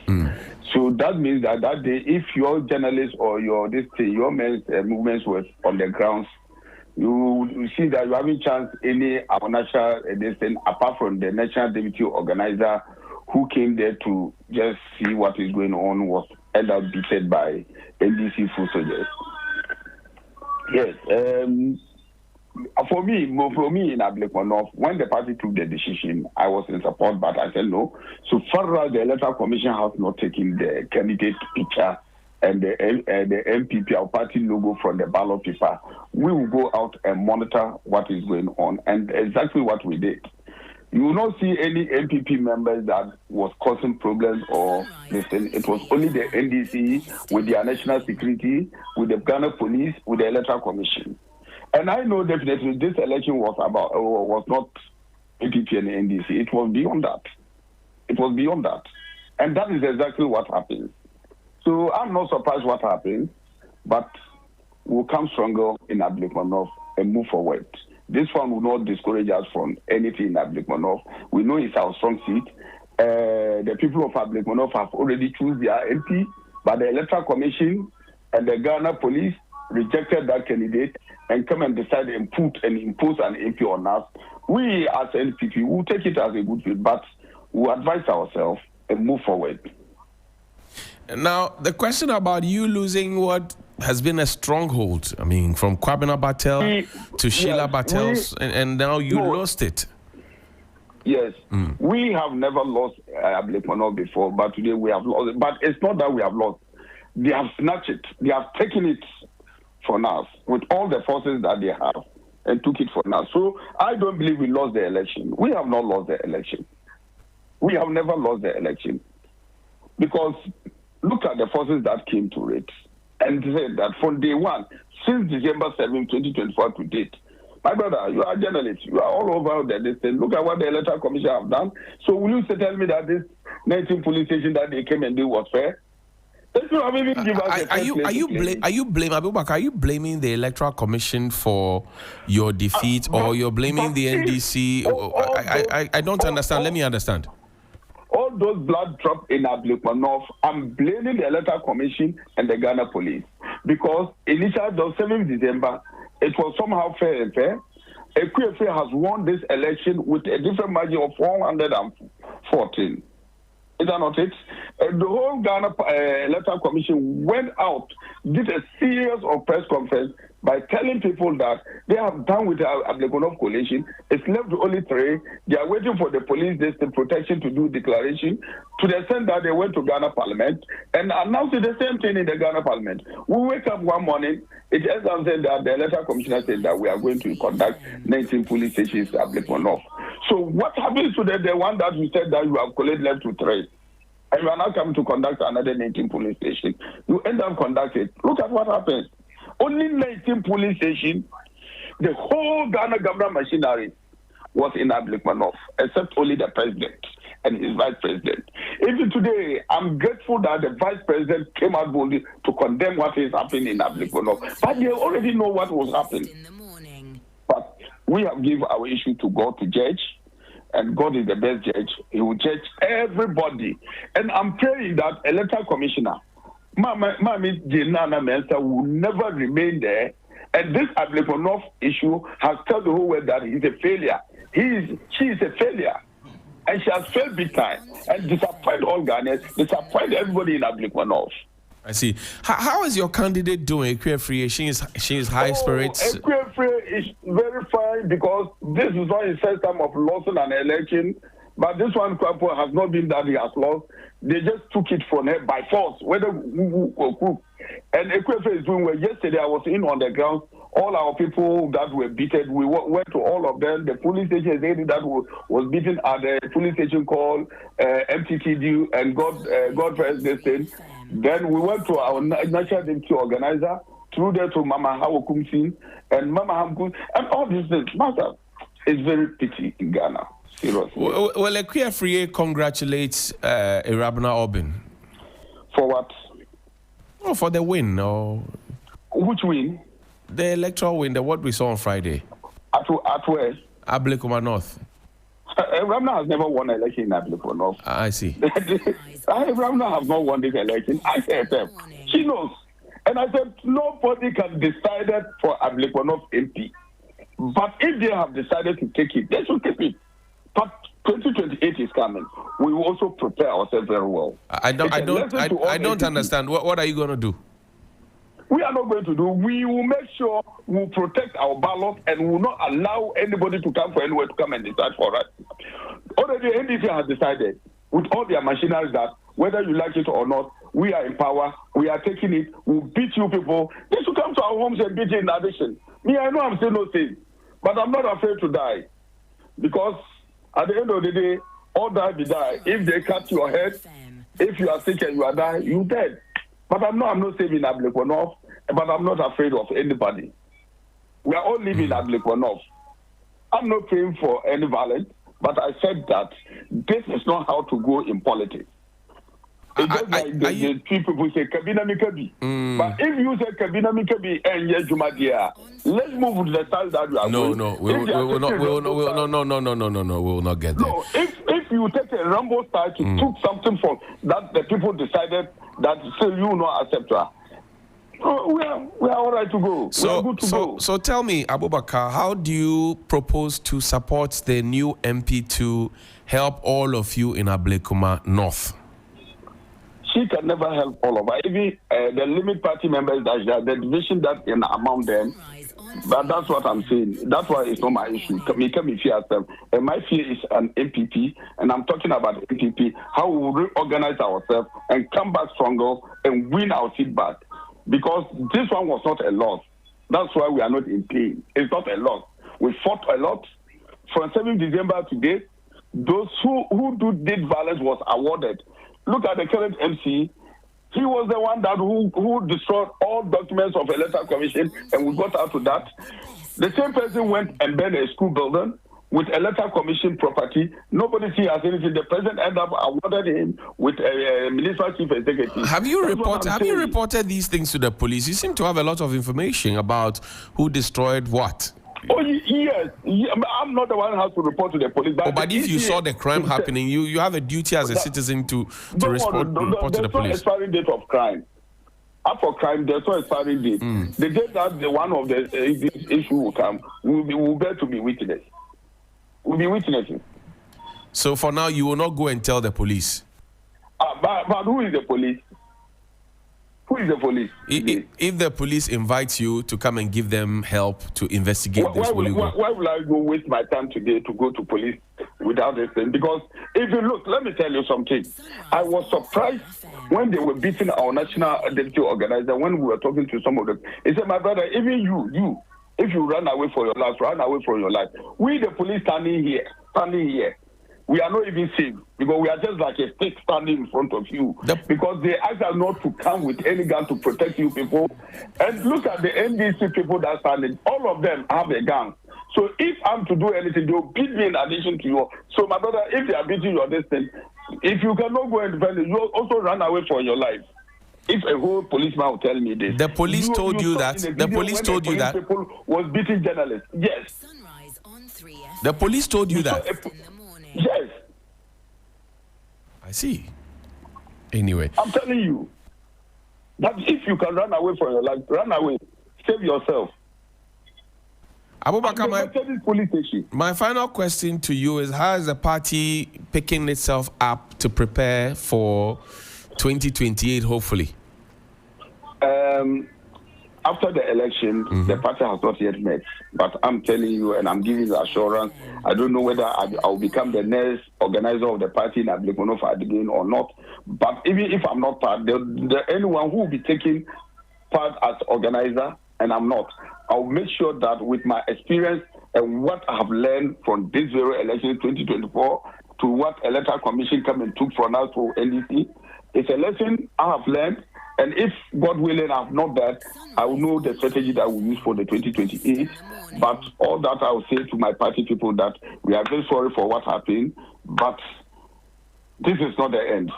[SPEAKER 7] So that means that day, if your journalists or your movements were on the grounds, you see that you haven't chance any national apart from the national deputy organizer who came there to just see what is going on was ended up beaten by NDC full soldiers. Yes. For me in Ablekuma North, when the party took the decision, I was in support, but I said no. So far as the Electoral Commission has not taken the candidate picture and the MPP, our party logo from the ballot paper, we will go out and monitor what is going on, and exactly what we did. You will not see any MPP members that was causing problems or listen. It was only the NDC with their national security, with the Ghana police, with the Electoral Commission. And I know definitely this election was not MPP and NDC. It was beyond that. And that is exactly what happened. So I'm not surprised what happened, but we'll come stronger in Ablekuma North and move forward. This one will not discourage us from anything in Ablekuma North. We know it's our strong seat. The people of Ablekuma North have already chosen their MP, but the Electoral Commission and the Ghana police rejected that candidate and come and decide and impose an MP on us. We as NPP will take it as a good fit, but we'll advise ourselves and move forward.
[SPEAKER 1] Now, the question about you losing what has been a stronghold, I mean, from Kwabena Batel to Sheila Batel's, and now you lost it.
[SPEAKER 7] Yes, we have never lost Ablekuma North before, but today we have lost it. But it's not that we have lost. They have snatched it. They have taken it for us with all the forces that they have and took it for us. So I don't believe we lost the election. We have not lost the election. We have never lost the election. Because look at the forces that came to it and said that from day one, since December 7, 2024 to date, my brother, you are a journalist. You are all over this thing. Look at what the Electoral Commission have done. So will you tell me that this 19 police station that they came and did was fair?
[SPEAKER 1] Are you blaming the Electoral Commission for your defeat, or you're blaming the NDC? I don't understand. Let me understand.
[SPEAKER 7] All those blood drops in Ablekuma North, I'm blaming the Electoral Commission and the Ghana Police, because initially, the 7th December, it was somehow fair and fair. Equifre has won this election with a different margin of 414. Is that not it? The whole Ghana Electoral Commission went out, did a series of press conference by telling people that they have done with the Ablekuma coalition. It's left only 3. They are waiting for the police protection to do declaration, to the extent that they went to Ghana Parliament and announced the same thing in the Ghana Parliament. We wake up one morning, it ends up saying that the Electoral Commissioner said that we are going to conduct 19 police stations at Ablekuma North. So what happens to the one that you said that you have collected left to 3? And you are now coming to conduct another 19 police station. You end up conducting. Look at what happens. Only 19 police stations, the whole Ghana government machinery was in Ablekuma North, except only the president and his vice president. Even today, I'm grateful that the vice president came out boldly to condemn what is happening in Ablekuma North. But they already know what was happening. But we have given our issue to God to judge. And God is the best judge. He will judge everybody. And I'm praying that Electoral Commissioner, Mami Jenana Mensa, will never remain there. And this Ablekuma North issue has told the whole world that he's a failure. She is a failure. And she has failed big time. And disappoint all Ghanaians, disappoint everybody in Ablekuma North.
[SPEAKER 1] I see. How is your candidate doing, Equifre? She is high spirits.
[SPEAKER 7] Equifre is very fine, because this is not his first time of losing an election. But this one, Kwapo, has not been that he has lost. They just took it from her by force, whether who or who. And Equifre is doing well. Yesterday, I was in on the ground. All our people that were beaten, we went to all of them. The police station that was beaten at the police station called MTTD and God first this thing. Then we went to our national deputy organizer, through there to Mama Hawakumsin and Mama Hamkun, and all these things. Master, it's very pity in Ghana. Seriously.
[SPEAKER 1] Well, Equifre congratulates Irabna Obin.
[SPEAKER 7] For what?
[SPEAKER 1] Oh, for the win. Or
[SPEAKER 7] which win?
[SPEAKER 1] The electoral win, what we saw on Friday.
[SPEAKER 7] At where?
[SPEAKER 1] Ablekuma North.
[SPEAKER 7] Ramna has never won an election in Ablekuma North.
[SPEAKER 1] I see.
[SPEAKER 7] Ramna has not won this election. I said, she knows. And I said, nobody can decide it for Ablekuma North MP. But if they have decided to take it, they should take it. But 2028 is coming. We will also prepare ourselves very well.
[SPEAKER 1] I don't understand. What are you going to do?
[SPEAKER 7] We are not going to do. We will make sure we will protect our ballot and we will not allow anybody to come from anywhere to come and decide for us. Already, NDC has decided with all their machinery that whether you like it or not, we are in power. We are taking it. We'll beat you people. They should come to our homes and beat you in addition. Me, I know I'm still no safe, but I'm not afraid to die, because at the end of the day, all die be die. If they cut your head, if you are sick and you are dying, you dead. But I'm not saving Ablekuma North, but I'm not afraid of anybody. We are all living in Ablekuma North. I'm not praying for any violence, but I said that this is not how to go in politics. It's just like the people say, Kabina Mikabi. But if you say Kabina Mikabi and Yejumadia, let's move to the style that we are going.
[SPEAKER 1] We will not get there.
[SPEAKER 7] No, if you take a Rambo style to took something from that the people decided that still you not accept her. We are all right to go. We are good to go.
[SPEAKER 1] So tell me, Abubakar, how do you propose to support the new MP to help all of you in Ablekuma North?
[SPEAKER 7] She can never help all of us. Even the limit party members, the division that in among them, but that's what I'm saying. That's why it's not my issue. Me fear them. And my fear is an MPP, and I'm talking about MPP, how we will reorganize ourselves and come back stronger and win our seat back. Because this one was not a loss. That's why we are not in pain. It's not a lot. We fought a lot. From 7th December to date, those who did violence was awarded. Look at the current MC. He was the one that who destroyed all documents of electoral commission, and we got out to that. The same person went and burned a school building with electoral commission property. Nobody sees as anything. The president ended up awarded him with a municipal chief executive.
[SPEAKER 1] Have you reported these things to the police? You seem to have a lot of information about who destroyed what.
[SPEAKER 7] Oh yes, I'm not the one who has to report to the police.
[SPEAKER 1] But if you saw the crime happening, you have a duty as a citizen to report to the police.
[SPEAKER 7] There's no expiring date of crime. Up for crime, there's no expiring date. The day that one of the this issue will come, we'll bear to be witness. We'll be witnesses.
[SPEAKER 1] So for now, you will not go and tell the police.
[SPEAKER 7] But who is the police? Who is the police?
[SPEAKER 1] If the police invites you to come and give them help to investigate this, will you go?
[SPEAKER 7] Why will I go waste my time today to go to police without this thing? Because if you look, let me tell you something. I was surprised when they were beating our national deputy organizer, when we were talking to some of them. He said, my brother, even you, if you run away for your life, run away from your life. We, the police, standing here, we are not even safe because we are just like a stick standing in front of you. Because they ask us not to come with any gun to protect you people. And look at the NDC people that are standing. All of them have a gun. So if I'm to do anything, they'll beat me in addition to you. So my brother, if they are beating you on this thing, if you cannot go and defend it, you also run away for your life. If a whole policeman will tell me this.
[SPEAKER 1] The police told you that. The police told you that.
[SPEAKER 7] People was beating journalists. Yes.
[SPEAKER 3] Sunrise on 3FM.
[SPEAKER 1] The police told you that.
[SPEAKER 7] Yes.
[SPEAKER 1] I see. Anyway.
[SPEAKER 7] I'm telling you that if you can run away from your life, run away. Save yourself.
[SPEAKER 1] Abubakar, my final question to you is, how is the party picking itself up to prepare for 2028, hopefully?
[SPEAKER 7] After the election, the party has not yet met. But I'm telling you, and I'm giving the assurance, I don't know whether I'll become the next organizer of the party in Ablekuma again or not. But even if I'm not part, anyone who will be taking part as organizer, and I'm not, I'll make sure that with my experience and what I have learned from this very election 2024 to what Electoral Commission come and took from us for NDC, it's a lesson I have learned. And if, God willing, I have not that, I will know the strategy that I will use for the 2028. But all that I will say to my party people that we are very sorry for what happened, but this is not the end.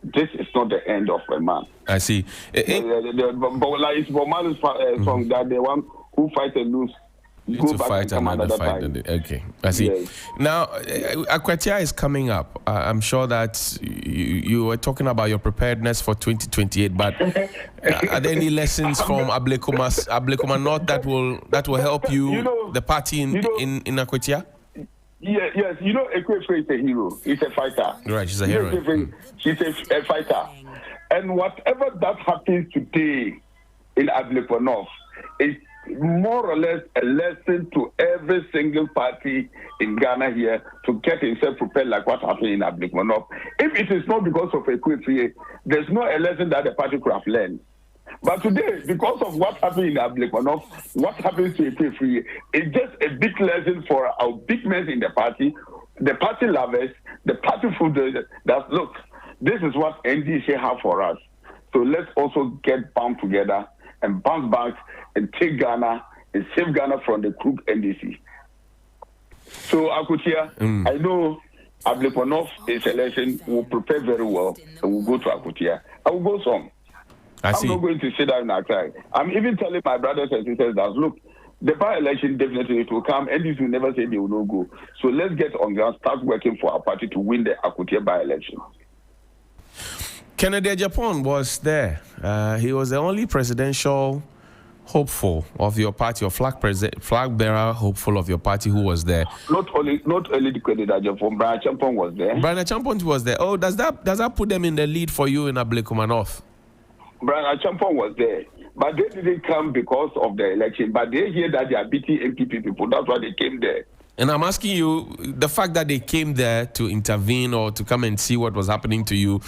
[SPEAKER 7] This is not the end of a man.
[SPEAKER 1] I see.
[SPEAKER 7] But like it's for Malu's song that the one who fights and lose.
[SPEAKER 1] To fight another fight. Okay, I see. Yes. Now, Akwatia is coming up. I'm sure that you were talking about your preparedness for 2028, but are there any lessons from Ablekuma North that will help you the party in Akwatia?
[SPEAKER 7] Yes. You know, Ekwefe is a hero. He's a fighter.
[SPEAKER 1] Right, she's a hero.
[SPEAKER 7] She's a fighter. And whatever that happens today in Ablekuma North is more or less a lesson to every single party in Ghana here to get himself prepared like what happened in Ablekuma North. If it is not because of Ekwefe, there's no a lesson that the party could have learned. But today, because of what happened in Ablekuma North, what happens to Ekwefe, it's just a big lesson for our big men in the party lovers, the party fooders, that look, this is what NDC have for us. So let's also get bound together and bounce back and take Ghana and save Ghana from the crook NDC. So, Akutia, I know Ablekuma North is a lesson. We'll prepare very well and we'll go to Akutia. I will go some. I'm not going to sit down and cry. I'm even telling my brothers and sisters that, look, the by-election definitely it will come. NDC will never say they will not go. So let's get on ground, start working for our party to win the Akutia by-election.
[SPEAKER 1] Kennedy Japan was there. He was the only presidential hopeful of your party, or flag bearer hopeful of your party who was there.
[SPEAKER 7] Not only the Kennedy Japan, Brian Champon was there.
[SPEAKER 1] Brian Champon was there. Oh, does that put them in the lead for you in Ablekuma North?
[SPEAKER 7] Brian Champon was there, but they didn't come because of the election. But they hear that they are beating MPP people. That's why they came there.
[SPEAKER 1] And I'm asking you, the fact that they came there to intervene or to come and see what was happening to you,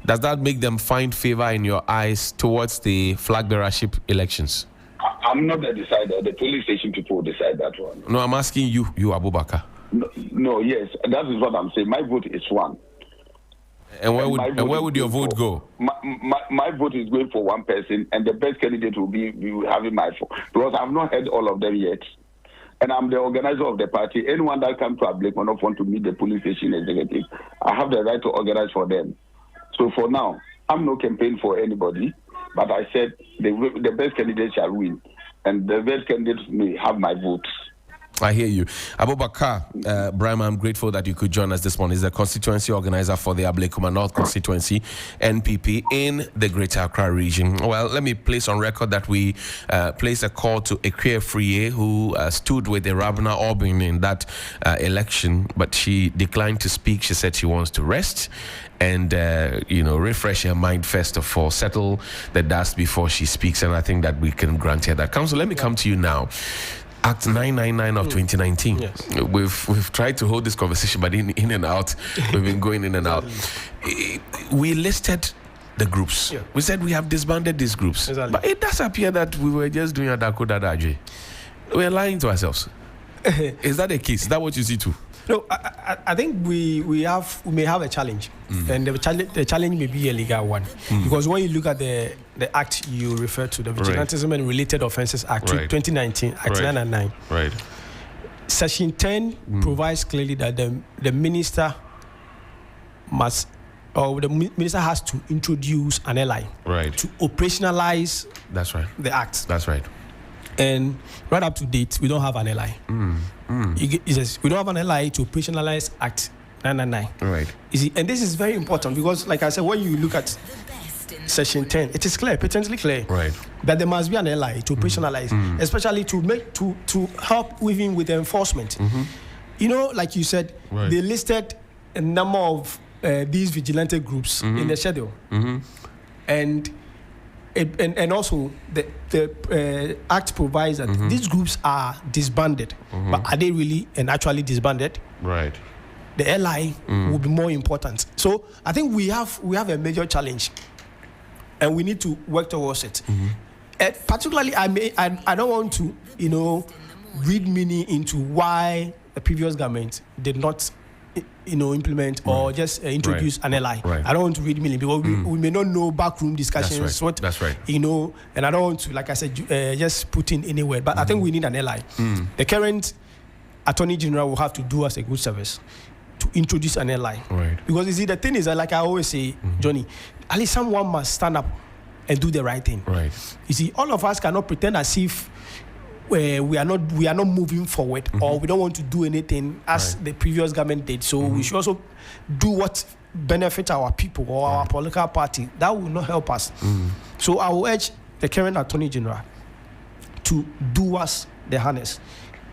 [SPEAKER 1] does that make them find favor in your eyes towards the flag bearership elections?
[SPEAKER 7] I'm not the decider. The police station people decide that one.
[SPEAKER 1] No, I'm asking you, Abubakar.
[SPEAKER 7] No, yes, that is what I'm saying. My vote is one.
[SPEAKER 1] And where would your vote go?
[SPEAKER 7] My vote is going for one person, and the best candidate will be having my vote, because I've not heard all of them yet. And I'm the organizer of the party. Anyone that comes to Ablekuma want to meet the police station executive, I have the right to organize for them. So for now, I'm not campaigning for anybody, but I said the best candidate shall win, and the best candidate may have my votes.
[SPEAKER 1] I hear you. Abubakar, Brahma, I'm grateful that you could join us this morning. He's the constituency organizer for the Ablekuma North constituency, NPP, in the Greater Accra region. Well, let me place on record that we placed a call to Ekwe Friye, who stood with Rabna Orbin in that election, but she declined to speak. She said she wants to rest and, refresh her mind first of all, settle the dust before she speaks. And I think that we can grant her that. Council, let me come to you now. Act 999 of 2019.
[SPEAKER 4] Yes.
[SPEAKER 1] We've tried to hold this conversation, but in and out, we've been going in and out. We listed the groups. Yeah. We said we have disbanded these groups. Exactly. But it does appear that we were just doing a Dakota Daji. We're lying to ourselves. Is that the case? Is that what you see too?
[SPEAKER 4] No, I think we may have a challenge, and the challenge may be a legal one, because when you look at the act you refer to, the Vigilantism and Related Offences Act 2019, Act 999,
[SPEAKER 1] right.
[SPEAKER 4] Section 10 provides clearly that the minister must, or the minister has to introduce an ally,
[SPEAKER 1] right,
[SPEAKER 4] to operationalize.
[SPEAKER 1] That's right.
[SPEAKER 4] The act.
[SPEAKER 1] That's right.
[SPEAKER 4] And right up to date, we don't have an ally. It says we don't have an ally to operationalize Act 999.
[SPEAKER 1] Right.
[SPEAKER 4] And this is very important because, like I said, when you look at Section 10, it is clear, patently clear,
[SPEAKER 1] right,
[SPEAKER 4] that there must be an ally to operationalize, especially to help even with the enforcement. Like you said, they listed a number of these vigilante groups in the schedule, and also the act provides that these groups are disbanded, but are they really and actually disbanded?
[SPEAKER 1] Right.
[SPEAKER 4] The LI will be more important. So I think we have a major challenge, and we need to work towards it. Particularly, I don't want to read meaning into why the previous government did not implement or just introduce an LI. Right. I don't want to read meaning because we may not know backroom discussions.
[SPEAKER 1] That's right.
[SPEAKER 4] And I don't want to, like I said, just put in any word. But I think we need an LI. The current Attorney General will have to do us a good service to introduce an LI. Right. Because you see, the thing is that, like I always say, Johnny, at least someone must stand up and do the right thing.
[SPEAKER 1] Right.
[SPEAKER 4] You see, all of us cannot pretend as if we are not moving forward, or we don't want to do anything as the previous government did. So we should also do what benefits our people or our political party. That will not help us. So I will urge the current Attorney General to do us the harness,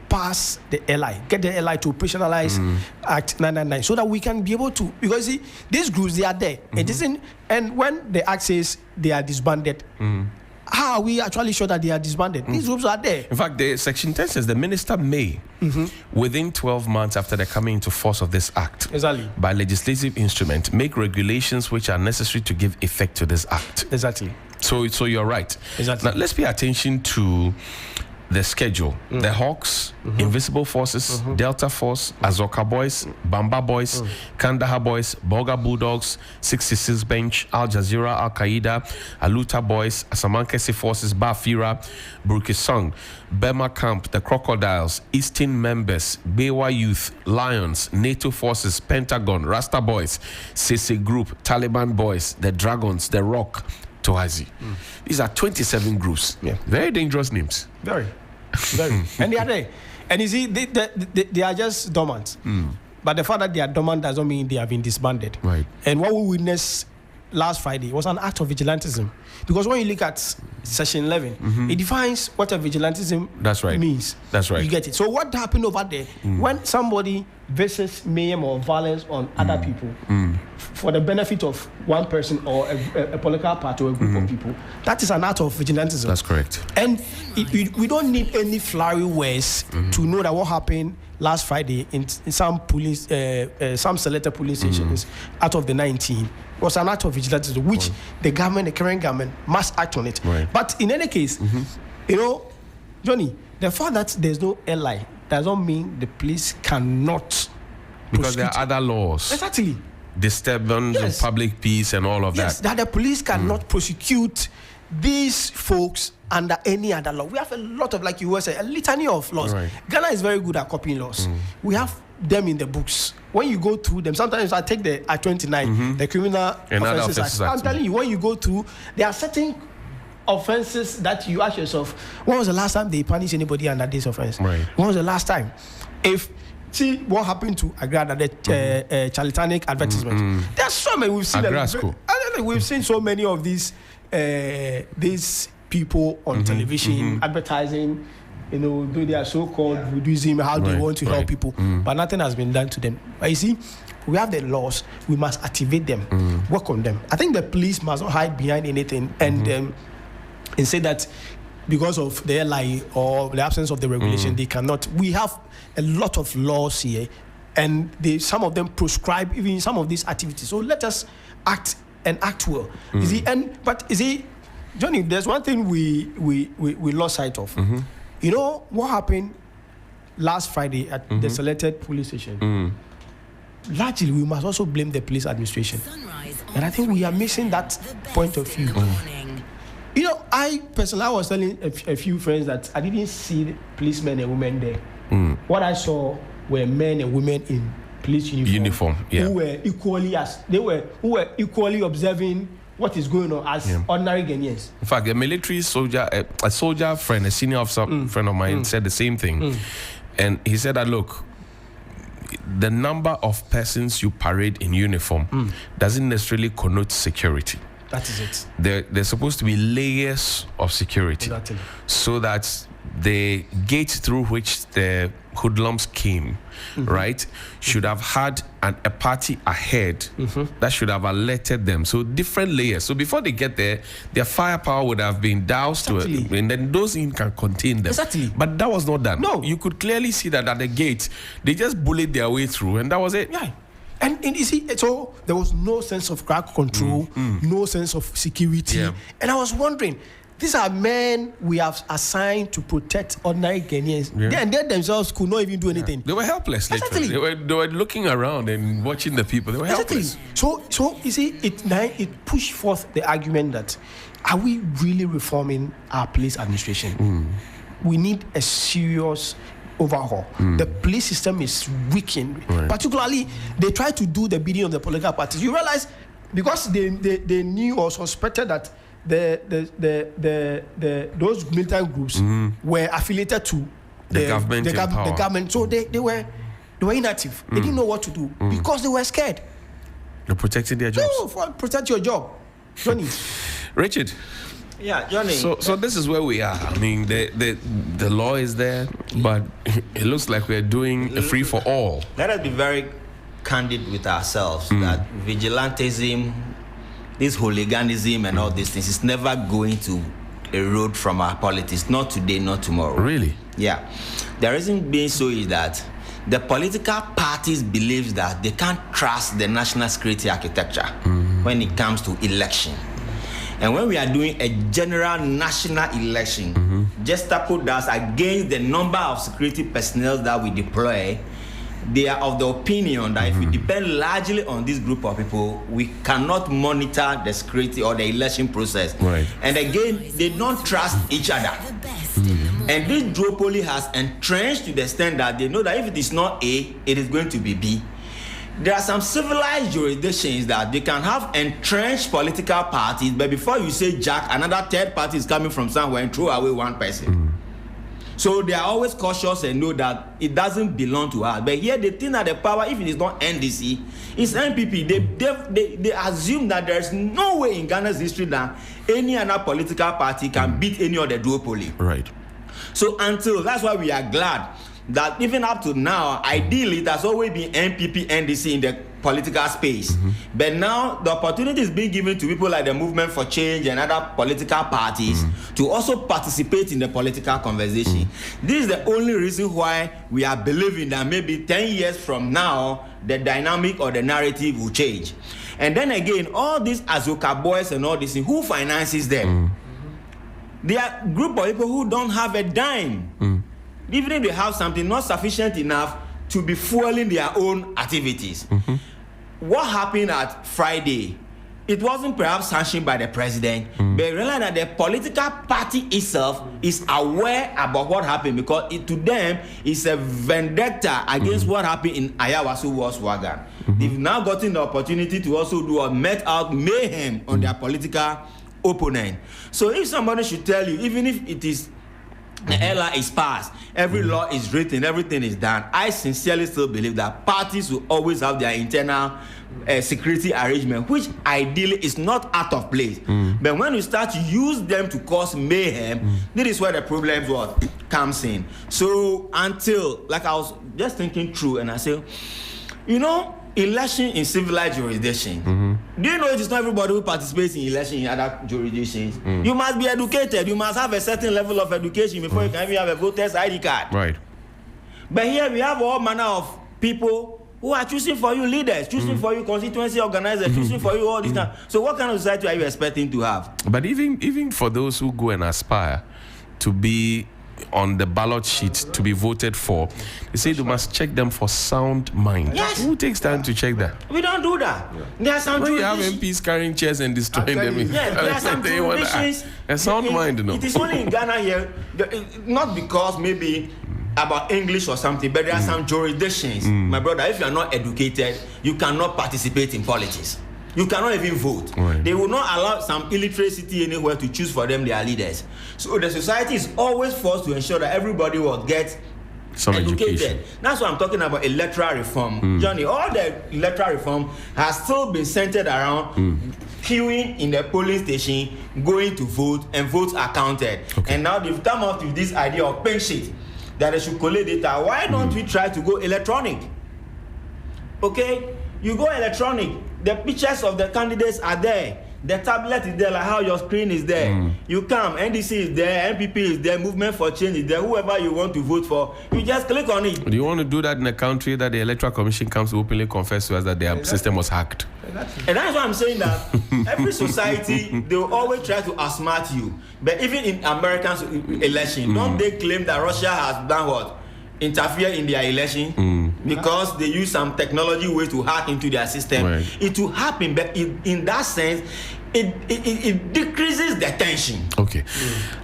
[SPEAKER 4] pass the LI, get the LI to operationalize Act 999, so that we can be able to, because see, these groups, they are there. It isn't, and when the Act says they are disbanded, how are we actually sure that they are disbanded? These groups are there.
[SPEAKER 1] In fact, the Section 10 says the minister may, within 12 months after the coming into force of this act, by legislative instrument, make regulations which are necessary to give effect to this act.
[SPEAKER 4] Exactly.
[SPEAKER 1] So you're right.
[SPEAKER 4] Exactly.
[SPEAKER 1] Now, let's pay attention to the schedule. The Hawks, Invisible Forces, Delta Force, Azoka Boys, Bamba Boys, Kandahar Boys, Boga Bulldogs, 66 Bench, Al Jazeera, Al Qaeda, Aluta Boys, Asamankesi Forces, Bafira, Burkisong, Bema Camp, the Crocodiles, Eastern Members, Bewa Youth, Lions, NATO Forces, Pentagon, Rasta Boys, Sese Group, Taliban Boys, the Dragons, the Rock, Tohazi. These are 27 groups. Yeah. Very dangerous names.
[SPEAKER 4] Very. And they are there. And you see, they are just dormant. But the fact that they are dormant doesn't mean they have been disbanded.
[SPEAKER 1] Right.
[SPEAKER 4] And what we witnessed last Friday was an act of vigilantism. Because when you look at Section 11, it defines what a vigilantism means.
[SPEAKER 1] That's right.
[SPEAKER 4] You get it. So what happened over there, when somebody visits mayhem or violence on other people for the benefit of one person or a political party or a group of people, that is an act of vigilantism.
[SPEAKER 1] That's correct.
[SPEAKER 4] And we don't need any flowery words to know that what happened last Friday in some police, some selected police stations out of the 19 was an act of vigilantism, which the current government must act on it. Right. But in any case, Johnny, the fact that there's no airline does not mean the police cannot.
[SPEAKER 1] Because there are other laws.
[SPEAKER 4] Exactly.
[SPEAKER 1] Disturbance of public peace and all of that.
[SPEAKER 4] Yes, that the police cannot prosecute these folks under any other law. We have a lot of, like you were saying, a litany of laws.
[SPEAKER 1] Right.
[SPEAKER 4] Ghana is very good at copying laws. We have them in the books. When you go through them, sometimes I take the I-29, the Criminal Offences Act. I'm telling you, when you go through, there are certain offenses that you ask yourself, when was the last time they punished anybody under this offense?
[SPEAKER 1] Right.
[SPEAKER 4] When was the last time? See what happened to Agrada, the Charlatanic advertisement. There are so many. We've seen we've seen so many of these people on television advertising, do their so-called Buddhism, how they want to help people, but nothing has been done to them. But you see, we have the laws. We must activate them, work on them. I think the police must not hide behind anything and say that because of their lie or the absence of the regulation, they cannot. We have a lot of laws here, and some of them prescribe even some of these activities. So let us act well. But Johnny, there's one thing we lost sight of. You know what happened last Friday at the selected police station? Largely, we must also blame the police administration. And I think we are missing that point of view. I personally, was telling a few friends that I didn't see policemen and women there. What I saw were men and women in police uniform who were equally observing what is going on as ordinary Ghanaians.
[SPEAKER 1] In fact, a military soldier, a soldier friend, a senior officer friend of mine said the same thing. And he said that, look, the number of persons you parade in uniform doesn't necessarily connote security.
[SPEAKER 4] That is it.
[SPEAKER 1] There's supposed to be layers of security.
[SPEAKER 4] Exactly.
[SPEAKER 1] So that the gate through which the hoodlums came, right, should have had a party ahead that should have alerted them. So different layers. So before they get there, their firepower would have been doused to it, and then those in can contain them.
[SPEAKER 4] Exactly.
[SPEAKER 1] But that was not done.
[SPEAKER 4] No.
[SPEAKER 1] You could clearly see that at the gate, they just bullied their way through, and that was it.
[SPEAKER 4] Yeah. And you see, so there was no sense of crowd control, no sense of security.
[SPEAKER 1] Yeah.
[SPEAKER 4] And I was wondering, these are men we have assigned to protect ordinary Ghanaians.
[SPEAKER 1] Yeah.
[SPEAKER 4] They themselves could not even do anything.
[SPEAKER 1] They were helpless, literally.
[SPEAKER 4] Exactly.
[SPEAKER 1] They were looking around and watching the people. They were helpless.
[SPEAKER 4] So you see, it pushed forth the argument that, are we really reforming our police administration? We need a serious overhaul. The police system is weakened. Particularly, they try to do the bidding of the political parties. You realize, because they knew or suspected that those militant groups were affiliated to
[SPEAKER 1] the government.
[SPEAKER 4] So they were inactive. They didn't know what to do because they were scared.
[SPEAKER 1] They're protecting their jobs.
[SPEAKER 4] No, protect your job, Johnny.
[SPEAKER 1] Richard.
[SPEAKER 5] Yeah, Johnny.
[SPEAKER 1] So this is where we are. I mean, the law is there, but it looks like we're doing a free for all.
[SPEAKER 5] Let us be very candid with ourselves that vigilantism, this hooliganism and all these things is never going to erode from our politics. Not today, not tomorrow.
[SPEAKER 1] Really?
[SPEAKER 5] Yeah. The reason being so is that the political parties believe that they can't trust the national security architecture when it comes to election. And when we are doing a general national election, just to put us against the number of security personnel that we deploy, they are of the opinion that if we depend largely on this group of people, we cannot monitor the security or the election process.
[SPEAKER 1] Right.
[SPEAKER 5] And again, they don't trust each other. And this duopoly has entrenched to the extent that they know that if it is not A, it is going to be B. There are some civilized jurisdictions that they can have entrenched political parties, but before you say Jack, another third party is coming from somewhere and throw away one person. So they are always cautious and know that it doesn't belong to us. But here they think that the power, if it is not NDC, it's NPP. They assume that there is no way in Ghana's history that any other political party can beat any other duopoly.
[SPEAKER 1] Right.
[SPEAKER 5] So that's why we are glad that even up to now, ideally, it has always been NPP, NDC in the political space. But now, the opportunity is being given to people like the Movement for Change and other political parties to also participate in the political conversation. This is the only reason why we are believing that maybe 10 years from now, the dynamic or the narrative will change. And then again, all these Azuka boys and all this, who finances them? There are a group of people who don't have a dime. Even if they have something not sufficient enough to be fueling their own activities. What happened at Friday? It wasn't perhaps sanctioned by the president, but realize that the political party itself is aware about what happened because to them it's a vendetta against what happened in Ayawaso Volkswagen. They've now gotten the opportunity to also do a met out mayhem on their political opponent. So if somebody should tell you, even if it is the LR is passed, every law is written, everything is done, I sincerely still believe that parties will always have their internal security arrangement, which ideally is not out of place. But when you start to use them to cause mayhem, this is where the problem comes in. So until, like I was just thinking through, and I say, election in civilized jurisdiction. Do you know it is not everybody who participates in election in other jurisdictions? You must be educated. You must have a certain level of education before you can even have a voter's ID card.
[SPEAKER 1] Right.
[SPEAKER 5] But here we have all manner of people who are choosing for you leaders, choosing for you constituency organizers, choosing for you all this time. So what kind of society are you expecting to have?
[SPEAKER 1] But even for those who go and aspire to be on the ballot sheet to be voted for, they say they must check them for sound mind.
[SPEAKER 5] Yes.
[SPEAKER 1] Who takes time to check that?
[SPEAKER 5] We don't do that. There are some
[SPEAKER 1] when you have MPs carrying chairs and destroying them,
[SPEAKER 5] there are some jurisdictions.
[SPEAKER 1] A sound mind,
[SPEAKER 5] It is only in Ghana here, not because maybe about English or something, but there are some jurisdictions, my brother, if you are not educated, you cannot participate in politics. You cannot even vote.
[SPEAKER 1] Right.
[SPEAKER 5] They will not allow some illiteracy anywhere to choose for them their leaders. So the society is always forced to ensure that everybody will get
[SPEAKER 1] some
[SPEAKER 5] educated.
[SPEAKER 1] education.
[SPEAKER 5] That's why I'm talking about electoral reform. Johnny, all the electoral reform has still been centered around queuing in the polling station, going to vote, and votes are counted.
[SPEAKER 1] Okay.
[SPEAKER 5] And now they've come up with this idea of pink sheet, that they should collect data. Why don't we try to go electronic? Okay, you go electronic. The pictures of the candidates are there. The tablet is there, like how your screen is there. You come, NDC is there, MPP is there, Movement for Change is there, whoever you want to vote for, you just click on it.
[SPEAKER 1] Do you want to do that in a country that the Electoral Commission comes to openly confess to us that their system was hacked?
[SPEAKER 5] And that's why I'm saying that every society, they will always try to outsmart you. But even in American election, don't they claim that Russia has done what? Interfere in their election because they use some technology ways to hack into their system.
[SPEAKER 1] Right.
[SPEAKER 5] It will happen, but in that sense, it decreases the tension.
[SPEAKER 1] Okay,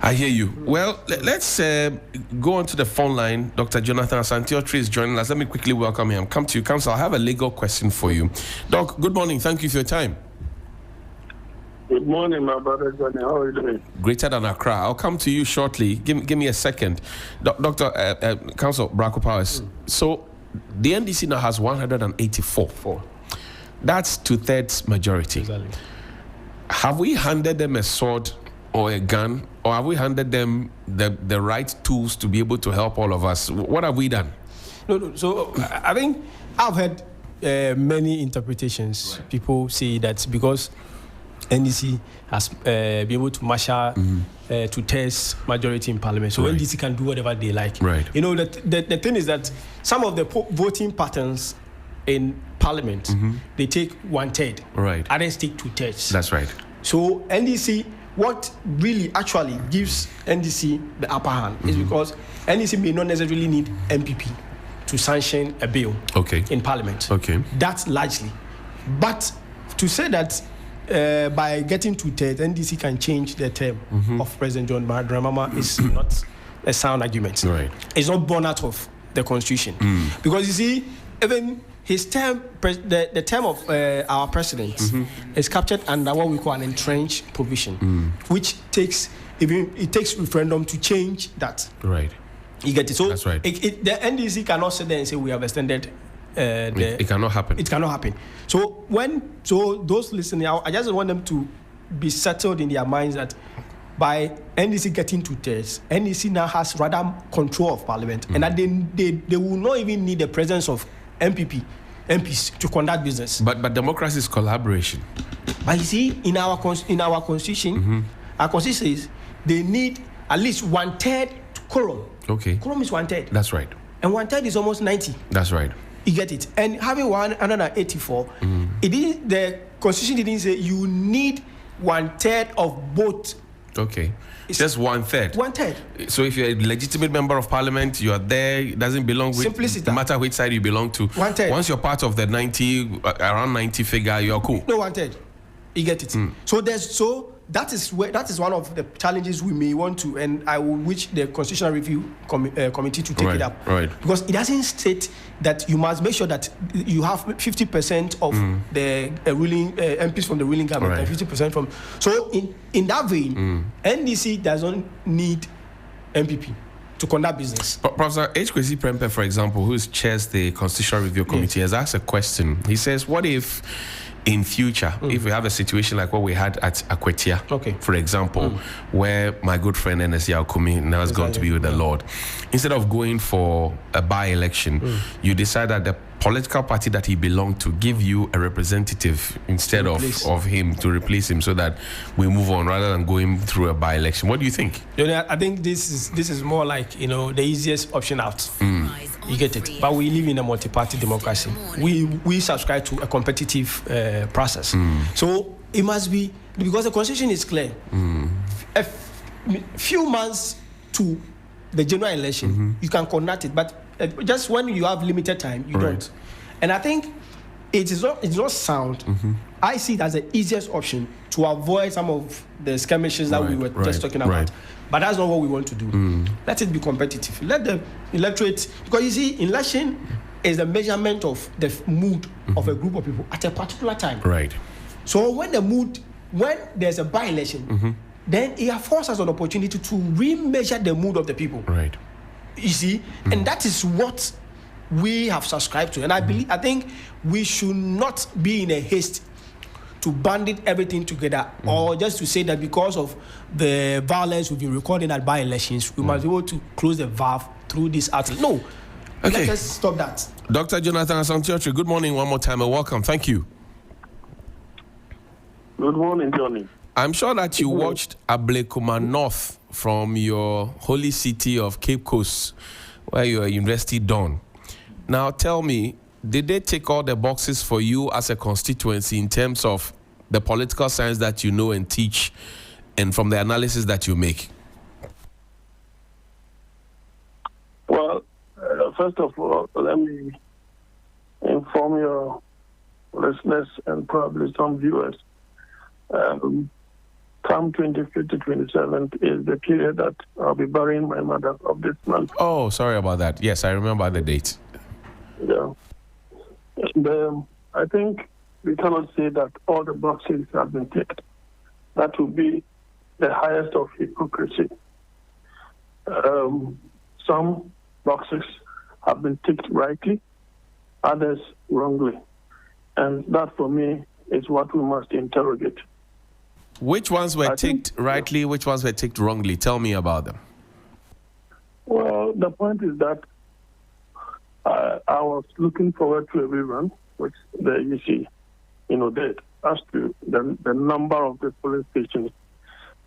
[SPEAKER 1] I hear you. Well, let's go on to the phone line. Dr. Jonathan Asante-Ottray is joining us. Let me quickly welcome him. Come to you, Council. I have a legal question for you. Doc, good morning. Thank you for your time.
[SPEAKER 8] Good morning, my brother Johnny. How are you doing?
[SPEAKER 1] Greater than Accra. I'll come to you shortly. Give me a second. Dr. Council Braco Powers. So the NDC now has 184. That's 2/3 majority.
[SPEAKER 4] Exactly.
[SPEAKER 1] Have we handed them a sword or a gun, or have we handed them the right tools to be able to help all of us? What have we done?
[SPEAKER 4] No. So I think I've heard many interpretations. Right. People say that because NDC has been able to marshal to test majority in parliament, so
[SPEAKER 1] right.
[SPEAKER 4] NDC can do whatever they like.
[SPEAKER 1] Right.
[SPEAKER 4] You know, the thing is that some of the voting patterns in parliament, they take 1/3.
[SPEAKER 1] Right.
[SPEAKER 4] Others take 2/3.
[SPEAKER 1] That's right.
[SPEAKER 4] So NDC, what really actually gives NDC the upper hand is because NDC may not necessarily need MPP to sanction a bill in parliament.
[SPEAKER 1] Okay.
[SPEAKER 4] That's largely. But to say that by getting 2/3, NDC can change the term of President John Mahama is not a sound argument.
[SPEAKER 1] Right.
[SPEAKER 4] It's not born out of the Constitution. Because you see, even his term, the term of our president is captured under what we call an entrenched provision, which takes referendum to change that.
[SPEAKER 1] Right.
[SPEAKER 4] You get it? So
[SPEAKER 1] that's right.
[SPEAKER 4] The NDC cannot sit there and say we have extended.
[SPEAKER 1] It cannot happen.
[SPEAKER 4] It cannot happen. So those listening, I just want them to be settled in their minds that by NDC getting 2/3, NDC now has rather control of parliament, and that they will not even need the presence of MPs to conduct business.
[SPEAKER 1] But democracy is collaboration.
[SPEAKER 4] But you see, in our constitution, our constitution says they need at least 1/3 quorum.
[SPEAKER 1] Okay.
[SPEAKER 4] Quorum is 1/3.
[SPEAKER 1] That's right.
[SPEAKER 4] And 1/3 is almost 90.
[SPEAKER 1] That's right.
[SPEAKER 4] You get it? And having 184, the constitution didn't say you need 1/3 of both
[SPEAKER 1] Okay. It's just 1/3.
[SPEAKER 4] 1/3.
[SPEAKER 1] So if you're a legitimate member of parliament, you are there. It doesn't belong with
[SPEAKER 4] Simplicity.
[SPEAKER 1] no matter which side you belong to.
[SPEAKER 4] 1/3.
[SPEAKER 1] Once you're part of the 90, around 90 figure, you're cool.
[SPEAKER 4] No, 1/3. You get it. That is one of the challenges we may want to, and I will wish the Constitutional Review Committee to take it up.
[SPEAKER 1] Right.
[SPEAKER 4] Because it doesn't state that you must make sure that you have 50% of the ruling MPs from the ruling government and 50% from. So in that vein, NDC doesn't need MPP to conduct business.
[SPEAKER 1] Professor H. Kwesi Prempeh, for example, who chairs the Constitutional Review Committee, has asked a question. He says, what if in future, if we have a situation like what we had at Akwetia, for example, where my good friend N.S. Yaokumi now has gone to be with the Lord, instead of going for a by-election, you decide that the political party that he belonged to give you a representative instead of him to replace him, so that we move on rather than going through a by-election. What do you think?
[SPEAKER 4] I think this is more like the easiest option out. You get it. But we live in a multi-party democracy. We subscribe to a competitive process. So it must be, because the constitution is clear. A few months to the general election, you can conduct it, but just when you have limited time, you don't. And I think it's not sound. I see it as the easiest option to avoid some of the skirmishes that we were just talking about. But that's not what we want to do. Let it be competitive. Let the electorate, because you see, election is the measurement of the mood of a group of people at a particular time.
[SPEAKER 1] Right.
[SPEAKER 4] So when there's a by-election, then it affords us an opportunity to remeasure the mood of the people.
[SPEAKER 1] Right.
[SPEAKER 4] You see, and that is what we have subscribed to. And I think we should not be in a haste to bandit everything together, or just to say that because of the violence we've been recording at by-elections, we must be able to close the valve through this outlet. No.
[SPEAKER 1] Okay.
[SPEAKER 4] Let's stop that.
[SPEAKER 1] Dr. Jonathan Asantiochi, good morning one more time and welcome. Thank you.
[SPEAKER 8] Good morning, Johnny.
[SPEAKER 1] I'm sure that you watched Ablekuma North from your holy city of Cape Coast, where you are University Dawn. Now tell me, did they tick all the boxes for you as a constituency in terms of the political science that you know and teach, and from the analysis that you make?
[SPEAKER 8] Well, first of all, let me inform your listeners and probably some viewers. Come 25th to 27th is the period that I'll be burying my mother of this month.
[SPEAKER 1] Oh, sorry about that. Yes, I remember the date.
[SPEAKER 8] Yeah. And I think we cannot say that all the boxes have been ticked. That would be the highest of hypocrisy. Some boxes have been ticked rightly, others wrongly. And that, for me, is what we must interrogate.
[SPEAKER 1] Which ones were ticked rightly, which ones were ticked wrongly? Tell me about them.
[SPEAKER 8] Well, the point is that I was looking forward to a rerun, which the EC, did. As to the number of the police stations,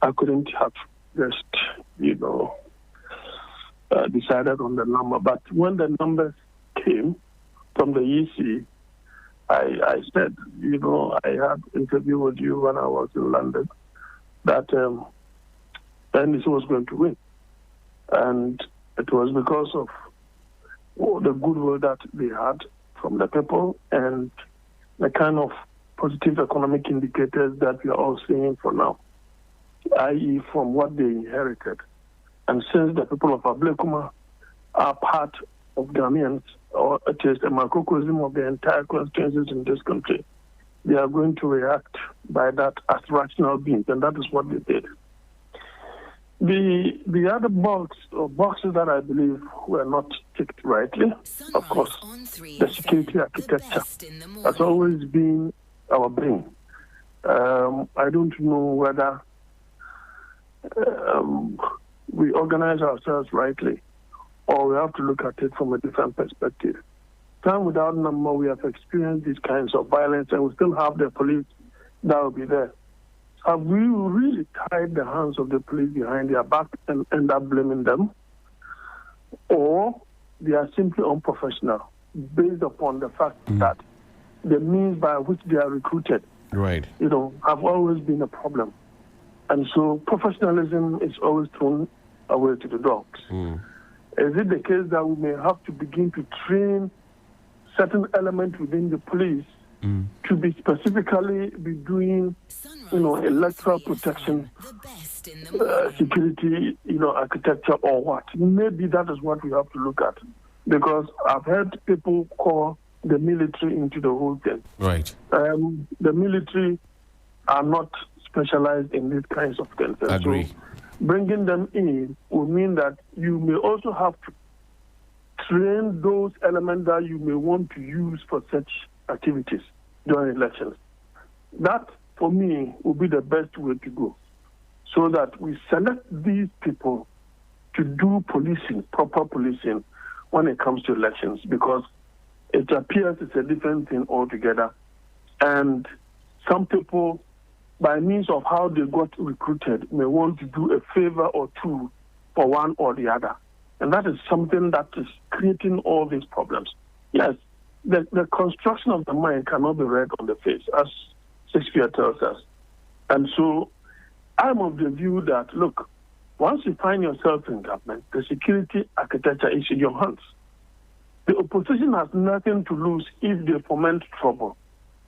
[SPEAKER 8] I couldn't have just, decided on the number. But when the numbers came from the EC, I said, I had an interview with you when I was in London, that NDC was going to win. And it was because of the goodwill that they had from the people and the kind of positive economic indicators that we are all seeing for now, i.e. from what they inherited. And since the people of Ablekuma are part of Ghanaians, or it is a microcosm of the entire constituencies in this country, they are going to react by that as rational beings, and that is what they did. The other boxes that I believe were not ticked rightly, of course, the security architecture has always been our brain. I don't know whether we organize ourselves rightly, or we have to look at it from a different perspective. Time without number, we have experienced these kinds of violence, and we still have the police that will be there. Have we really tied the hands of the police behind their back and end up blaming them? Or they are simply unprofessional, based upon the fact that the means by which they are recruited, have always been a problem. And so professionalism is always thrown away to the dogs. Is it the case that we may have to begin to train certain elements within the police to be specifically be doing, electoral protection, security, architecture or what? Maybe that is what we have to look at. Because I've heard people call the military into the whole thing.
[SPEAKER 1] Right.
[SPEAKER 8] The military are not specialized in these kinds of things.
[SPEAKER 1] Agree.
[SPEAKER 8] So bringing them in will mean that you may also have to train those elements that you may want to use for such activities during elections. That, for me, will be the best way to go, so that we select these people to do policing, proper policing, when it comes to elections, because it appears it's a different thing altogether. And some people, by means of how they got recruited, may want to do a favor or two for one or the other. And that is something that is creating all these problems. Yes, the construction of the mind cannot be read on the face, as Shakespeare tells us. And so I'm of the view that, look, once you find yourself in government, the security architecture is in your hands. The opposition has nothing to lose if they foment trouble.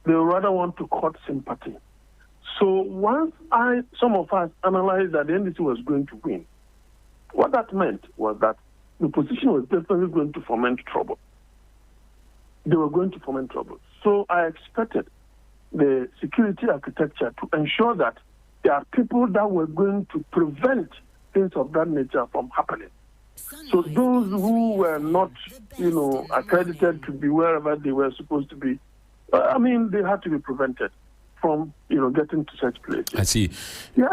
[SPEAKER 8] They rather want to court sympathy. So once some of us analyzed that the NDC was going to win, what that meant was that the opposition was definitely going to foment trouble. They were going to foment trouble. So I expected the security architecture to ensure that there are people that were going to prevent things of that nature from happening. So those who were not, accredited to be wherever they were supposed to be, they had to be prevented from, getting to such places.
[SPEAKER 1] I see.
[SPEAKER 8] The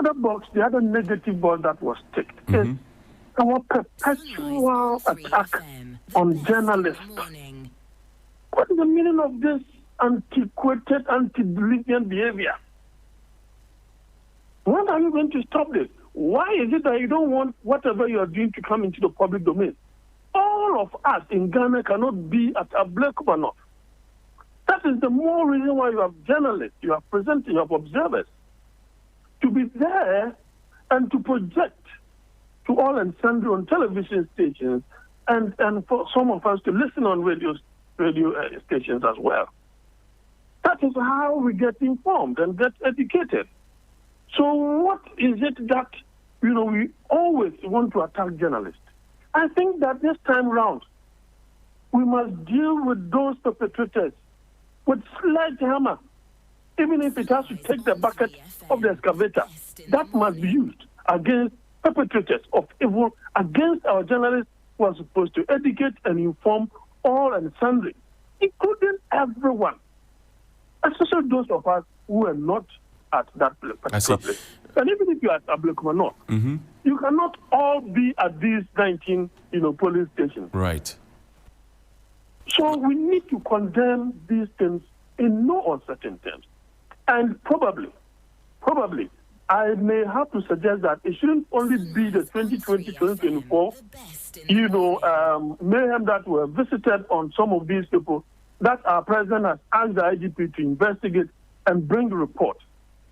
[SPEAKER 8] other negative box that was ticked is our perpetual attack on journalists. What is the meaning of this antiquated, anti-Bolivian behavior? When are you going to stop this? Why is it that you don't want whatever you are doing to come into the public domain? All of us in Ghana cannot be at Ablekuma. That is the more reason why you have journalists, you have presenters, you have observers, to be there and to project to all and sundry on television stations, and for some of us to listen on radio stations as well. That is how we get informed and get educated. So what is it that, we always want to attack journalists? I think that this time round, we must deal with those perpetrators with sledgehammer, even if it has to take the bucket of the excavator. That must be used against perpetrators of evil, against our journalists who are supposed to educate and inform all and sundry, including everyone, especially those of us who are not at that particular place. And even if you are at Ablekuma North, you cannot all be at these 19, police stations.
[SPEAKER 1] Right.
[SPEAKER 8] So we need to condemn these things in no uncertain terms. And probably, I may have to suggest that it shouldn't only be the 2020-2024, mayhem that were visited on some of these people that our president has asked the IGP to investigate and bring the report.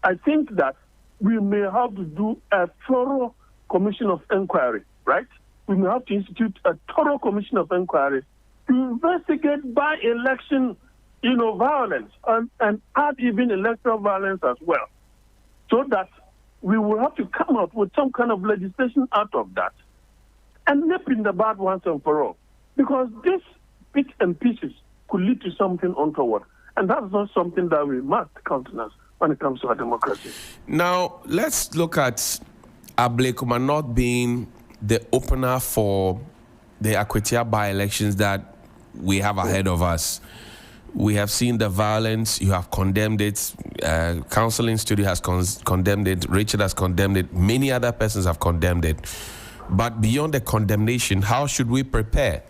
[SPEAKER 8] I think that we may have to do a thorough commission of inquiry, right? We may have to institute a thorough commission of inquiry to investigate by-election, violence and add even electoral violence as well, so that we will have to come up with some kind of legislation out of that and nip in the bud once and for all, because this bits and pieces could lead to something untoward, and that's not something that we must countenance when it comes to our democracy.
[SPEAKER 1] Now, let's look at Ablekuma not being the opener for the Akwetia by-elections that we have ahead of us. We have seen the violence. You have condemned it. Counseling Studio has condemned it. Richard has condemned it. Many other persons have condemned it. But beyond the condemnation, how should we prepare,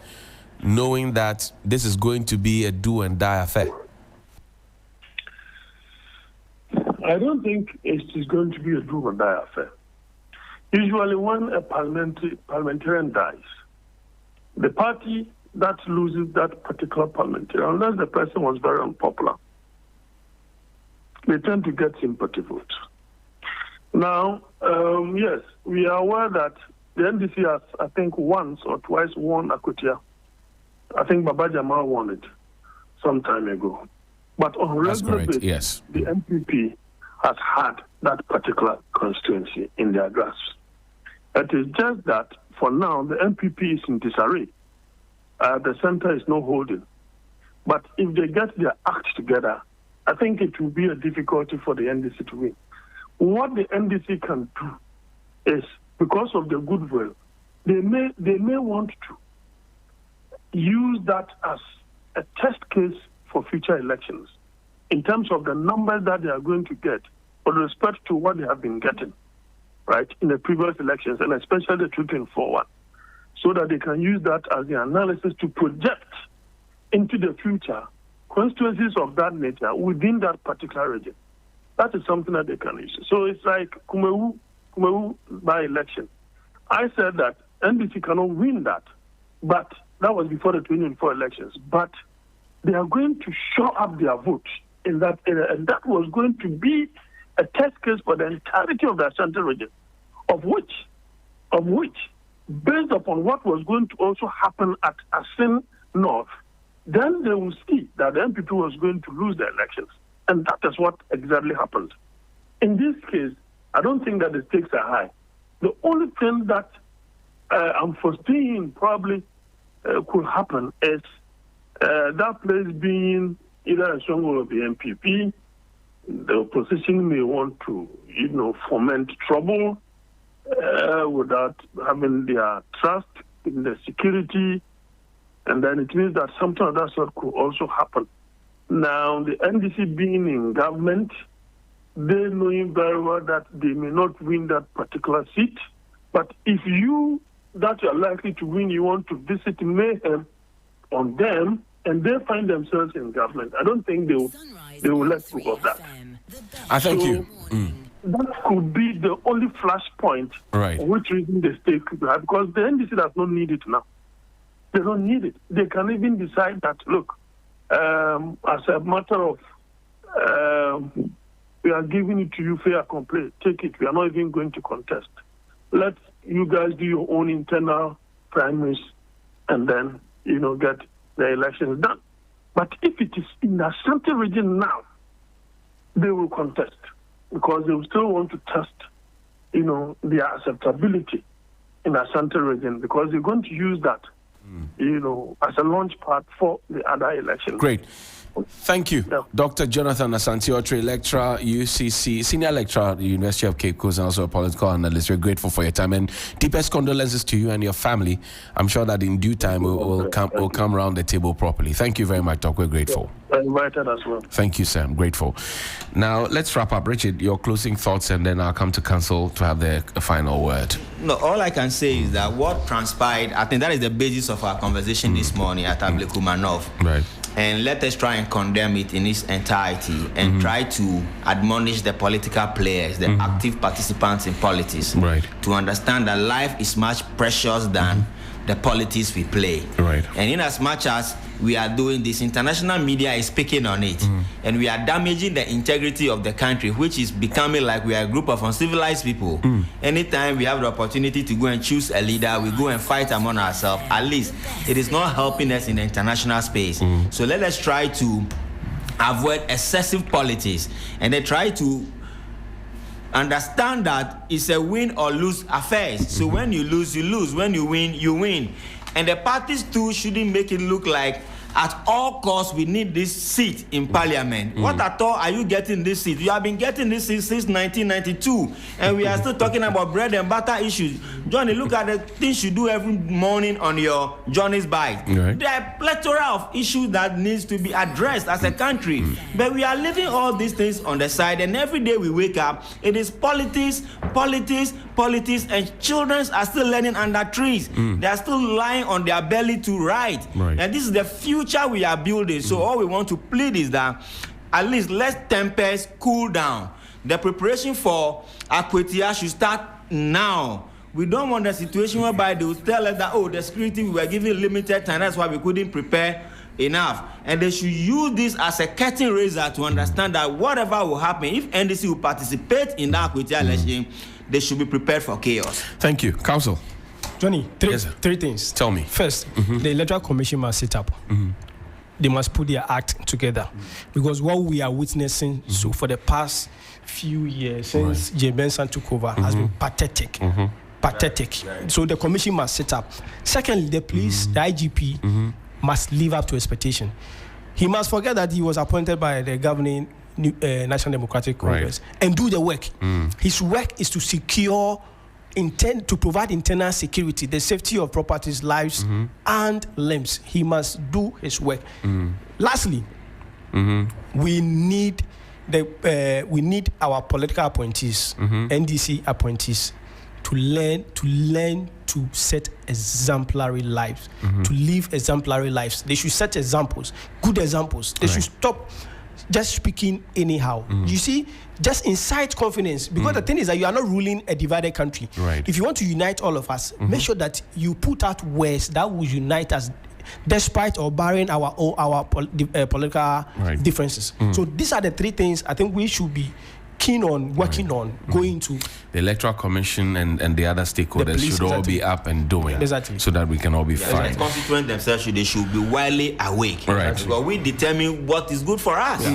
[SPEAKER 1] knowing that this is going to be a do-and-die affair?
[SPEAKER 8] I don't think it is going to be a do-or-die affair. Usually when a parliamentarian dies, the party that loses that particular parliamentarian, unless the person was very unpopular, they tend to get sympathy votes. Now, yes, we are aware that the NDC has, I think, once or twice won Akutia. I think Baba Jamal won it some time ago. But on regular basis,
[SPEAKER 1] yes,
[SPEAKER 8] the MPP has had that particular constituency in their grasp. It is just that for now, the MPP is in disarray. The center is not holding. But if they get their act together, I think it will be a difficulty for the NDC to win. What the NDC can do is, because of the goodwill, they may want to use that as a test case for future elections in terms of the numbers that they are going to get with respect to what they have been getting, right, in the previous elections, and especially the 2024 one, so that they can use that as the analysis to project into the future constituencies of that nature within that particular region. That is something that they can use. So it's like Kumewu by election. I said that NDC cannot win that, but that was before the 2024 elections. But they are going to show up their vote in that area, and that was going to be a test case for the entirety of the Ashanti region, of which, based upon what was going to also happen at Asin North, then they will see that the MPP was going to lose the elections. And that is what exactly happened. In this case, I don't think that the stakes are high. The only thing that I'm foreseeing probably could happen is that place being either a stronghold of the MPP, the opposition may want to, foment trouble without having their trust in the security, and then it means that something of that sort could also happen. Now, the NDC being in government, they knowing very well that they may not win that particular seat, but if you, that you are likely to win, you want to visit mayhem on them, and they find themselves in government, I don't think they will let go of that.
[SPEAKER 1] I thank you.
[SPEAKER 8] That could be the only flashpoint,
[SPEAKER 1] right,
[SPEAKER 8] for which reason the state could have, because the NDC does not need it now. They don't need it. They can even decide that, look, as a matter of, we are giving it to you fair complaint. Take it. We are not even going to contest. Let you guys do your own internal primaries and then, get the elections done. But if it is in the Ashanti region now, they will contest because they will still want to test, their acceptability in the Ashanti region because they're going to use that as a launch pad for the other elections.
[SPEAKER 1] Great. Thank you. Yeah. Dr. Jonathan Asante-Otre, lecturer, UCC, senior lecturer at the University of Cape Coast, and also a political analyst. We're grateful for your time and deepest condolences to you and your family. I'm sure that in due time we'll come around the table properly. Thank you very much, Doc. We're grateful.
[SPEAKER 8] I invited as well.
[SPEAKER 1] Thank you, sir. I'm grateful. Now, let's wrap up. Richard, your closing thoughts, and then I'll come to council to have the final word.
[SPEAKER 5] No, all I can say is that what transpired, I think that is the basis of our conversation this morning at Ablekuma North.
[SPEAKER 1] Right.
[SPEAKER 5] And let us try and condemn it in its entirety and try to admonish the political players, the active participants in politics, to understand that life is much precious than the politics we play.
[SPEAKER 1] Right.
[SPEAKER 5] And in as much as we are doing this, international media is picking on it, and we are damaging the integrity of the country, which is becoming like we are a group of uncivilized people. Anytime we have the opportunity to go and choose a leader, we go and fight among ourselves. At least it is not helping us in the international space. So let us try to avoid excessive politics and then try to understand that it's a win or lose affair. So when you lose, you lose. When you win, you win. And the parties too shouldn't make it look like at all costs we need this seat in parliament. What at all are you getting this seat? You have been getting this seat since 1992, and we are still talking about bread and butter issues. Johnny, look at the things you do every morning on your Johnny's Bite. Right. There are a plethora of issues that needs to be addressed as a country, but we are leaving all these things on the side, and every day we wake up, it is politics, and children are still learning under trees. They are still lying on their belly to write. And this is the future we are building. So all we want to plead is that at least let tempers cool down. The preparation for Akwetia should start now. We don't want a situation whereby they will tell us that, the security we were given limited time, that's why we couldn't prepare enough. And they should use this as a curtain raiser to understand that whatever will happen, if NDC will participate in that equity election, they should be prepared for chaos.
[SPEAKER 1] Thank you. Council.
[SPEAKER 4] Johnny, three things.
[SPEAKER 1] Tell me.
[SPEAKER 4] First, the Electoral Commission must sit up. They must put their act together. Because what we are witnessing so for the past few years since J. Benson took over has been pathetic. Pathetic. Right. So the commission must sit up. Secondly, the police, the IGP, must live up to expectation. He must forget that he was appointed by the governing National Democratic Congress and do the work. His work is to secure, to provide internal security, the safety of properties, lives, and limbs. He must do his work. Lastly, we need our political appointees, NDC appointees, to learn to set exemplary lives, to live exemplary lives. They should set examples, good examples. They should stop just speaking anyhow. You see, just incite confidence, because the thing is that you are not ruling a divided country. If you want to unite all of us, make sure that you put out words that will unite us, despite or barring our political differences. So these are the three things I think we should be keen on working on, going to.
[SPEAKER 1] The Electoral Commission and the other stakeholders should all be up and doing, so that we can all be fine.
[SPEAKER 5] The constituents themselves should be widely awake. Because we determine what is good for us.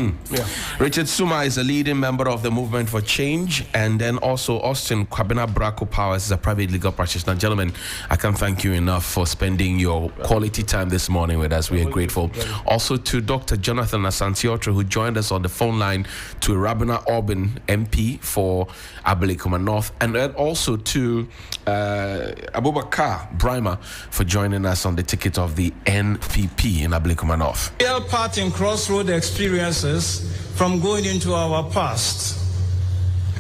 [SPEAKER 1] Richard Suma is a leading member of the Movement for Change, and then also Austin Kwabena Bracco Powers is a private legal practitioner. Gentlemen, I can't thank you enough for spending your quality time this morning with us. We are grateful. Also to Dr. Jonathan Asante-Otrah, who joined us on the phone line, to Rabina Orbin, MP for Ablekuma North, and then also to Abubakar Brima for joining us on the ticket of the NPP in Ablekuma North.
[SPEAKER 9] We are part in crossroad experiences from going into our past.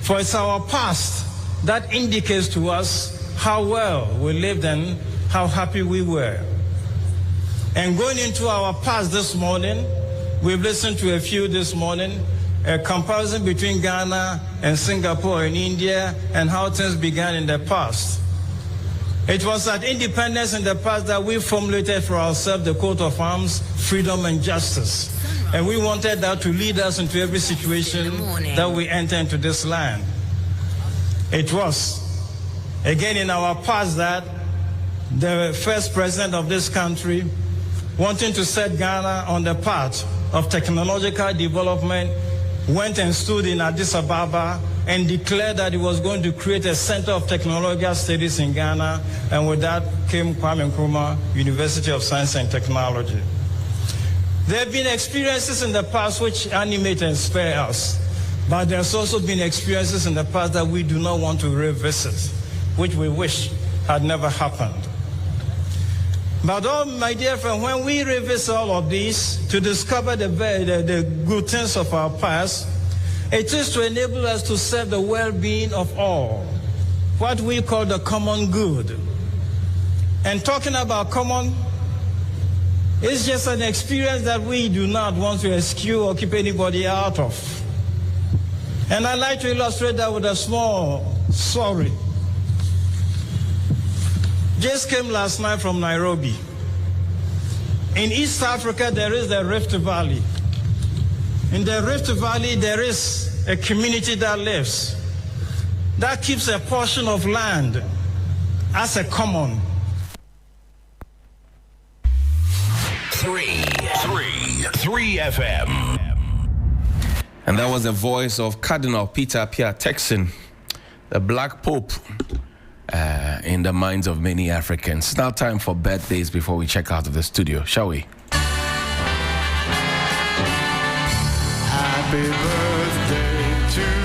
[SPEAKER 9] For it's our past that indicates to us how well we lived and how happy we were. And going into our past this morning, we've listened to a few this morning, a comparison between Ghana and Singapore and India and how things began in the past. It was at independence in the past that we formulated for ourselves the coat of arms, freedom and justice. And we wanted that to lead us into every situation that we enter into this land. It was, again, in our past that the first president of this country, wanting to set Ghana on the path of technological development, went and stood in Addis Ababa and declared that he was going to create a center of technological studies in Ghana, and with that came Kwame Nkrumah University of Science and Technology. There have been experiences in the past which animate and inspire us, but there's also been experiences in the past that we do not want to revisit, which we wish had never happened. But my dear friend, when we revisit all of these to discover the good things of our past, it is to enable us to serve the well-being of all, what we call the common good. And talking about common, it's just an experience that we do not want to eschew or keep anybody out of. And I'd like to illustrate that with a small story. Just came last night from Nairobi. In East Africa, there is the Rift Valley. In the Rift Valley, there is a community that lives, that keeps a portion of land as a common.
[SPEAKER 1] 3 FM. And that was the voice of Cardinal Peter Appiah Texan, the Black Pope, in the minds of many Africans. It's now time for birthdays before we check out of the studio, shall we?
[SPEAKER 10] Happy birthday to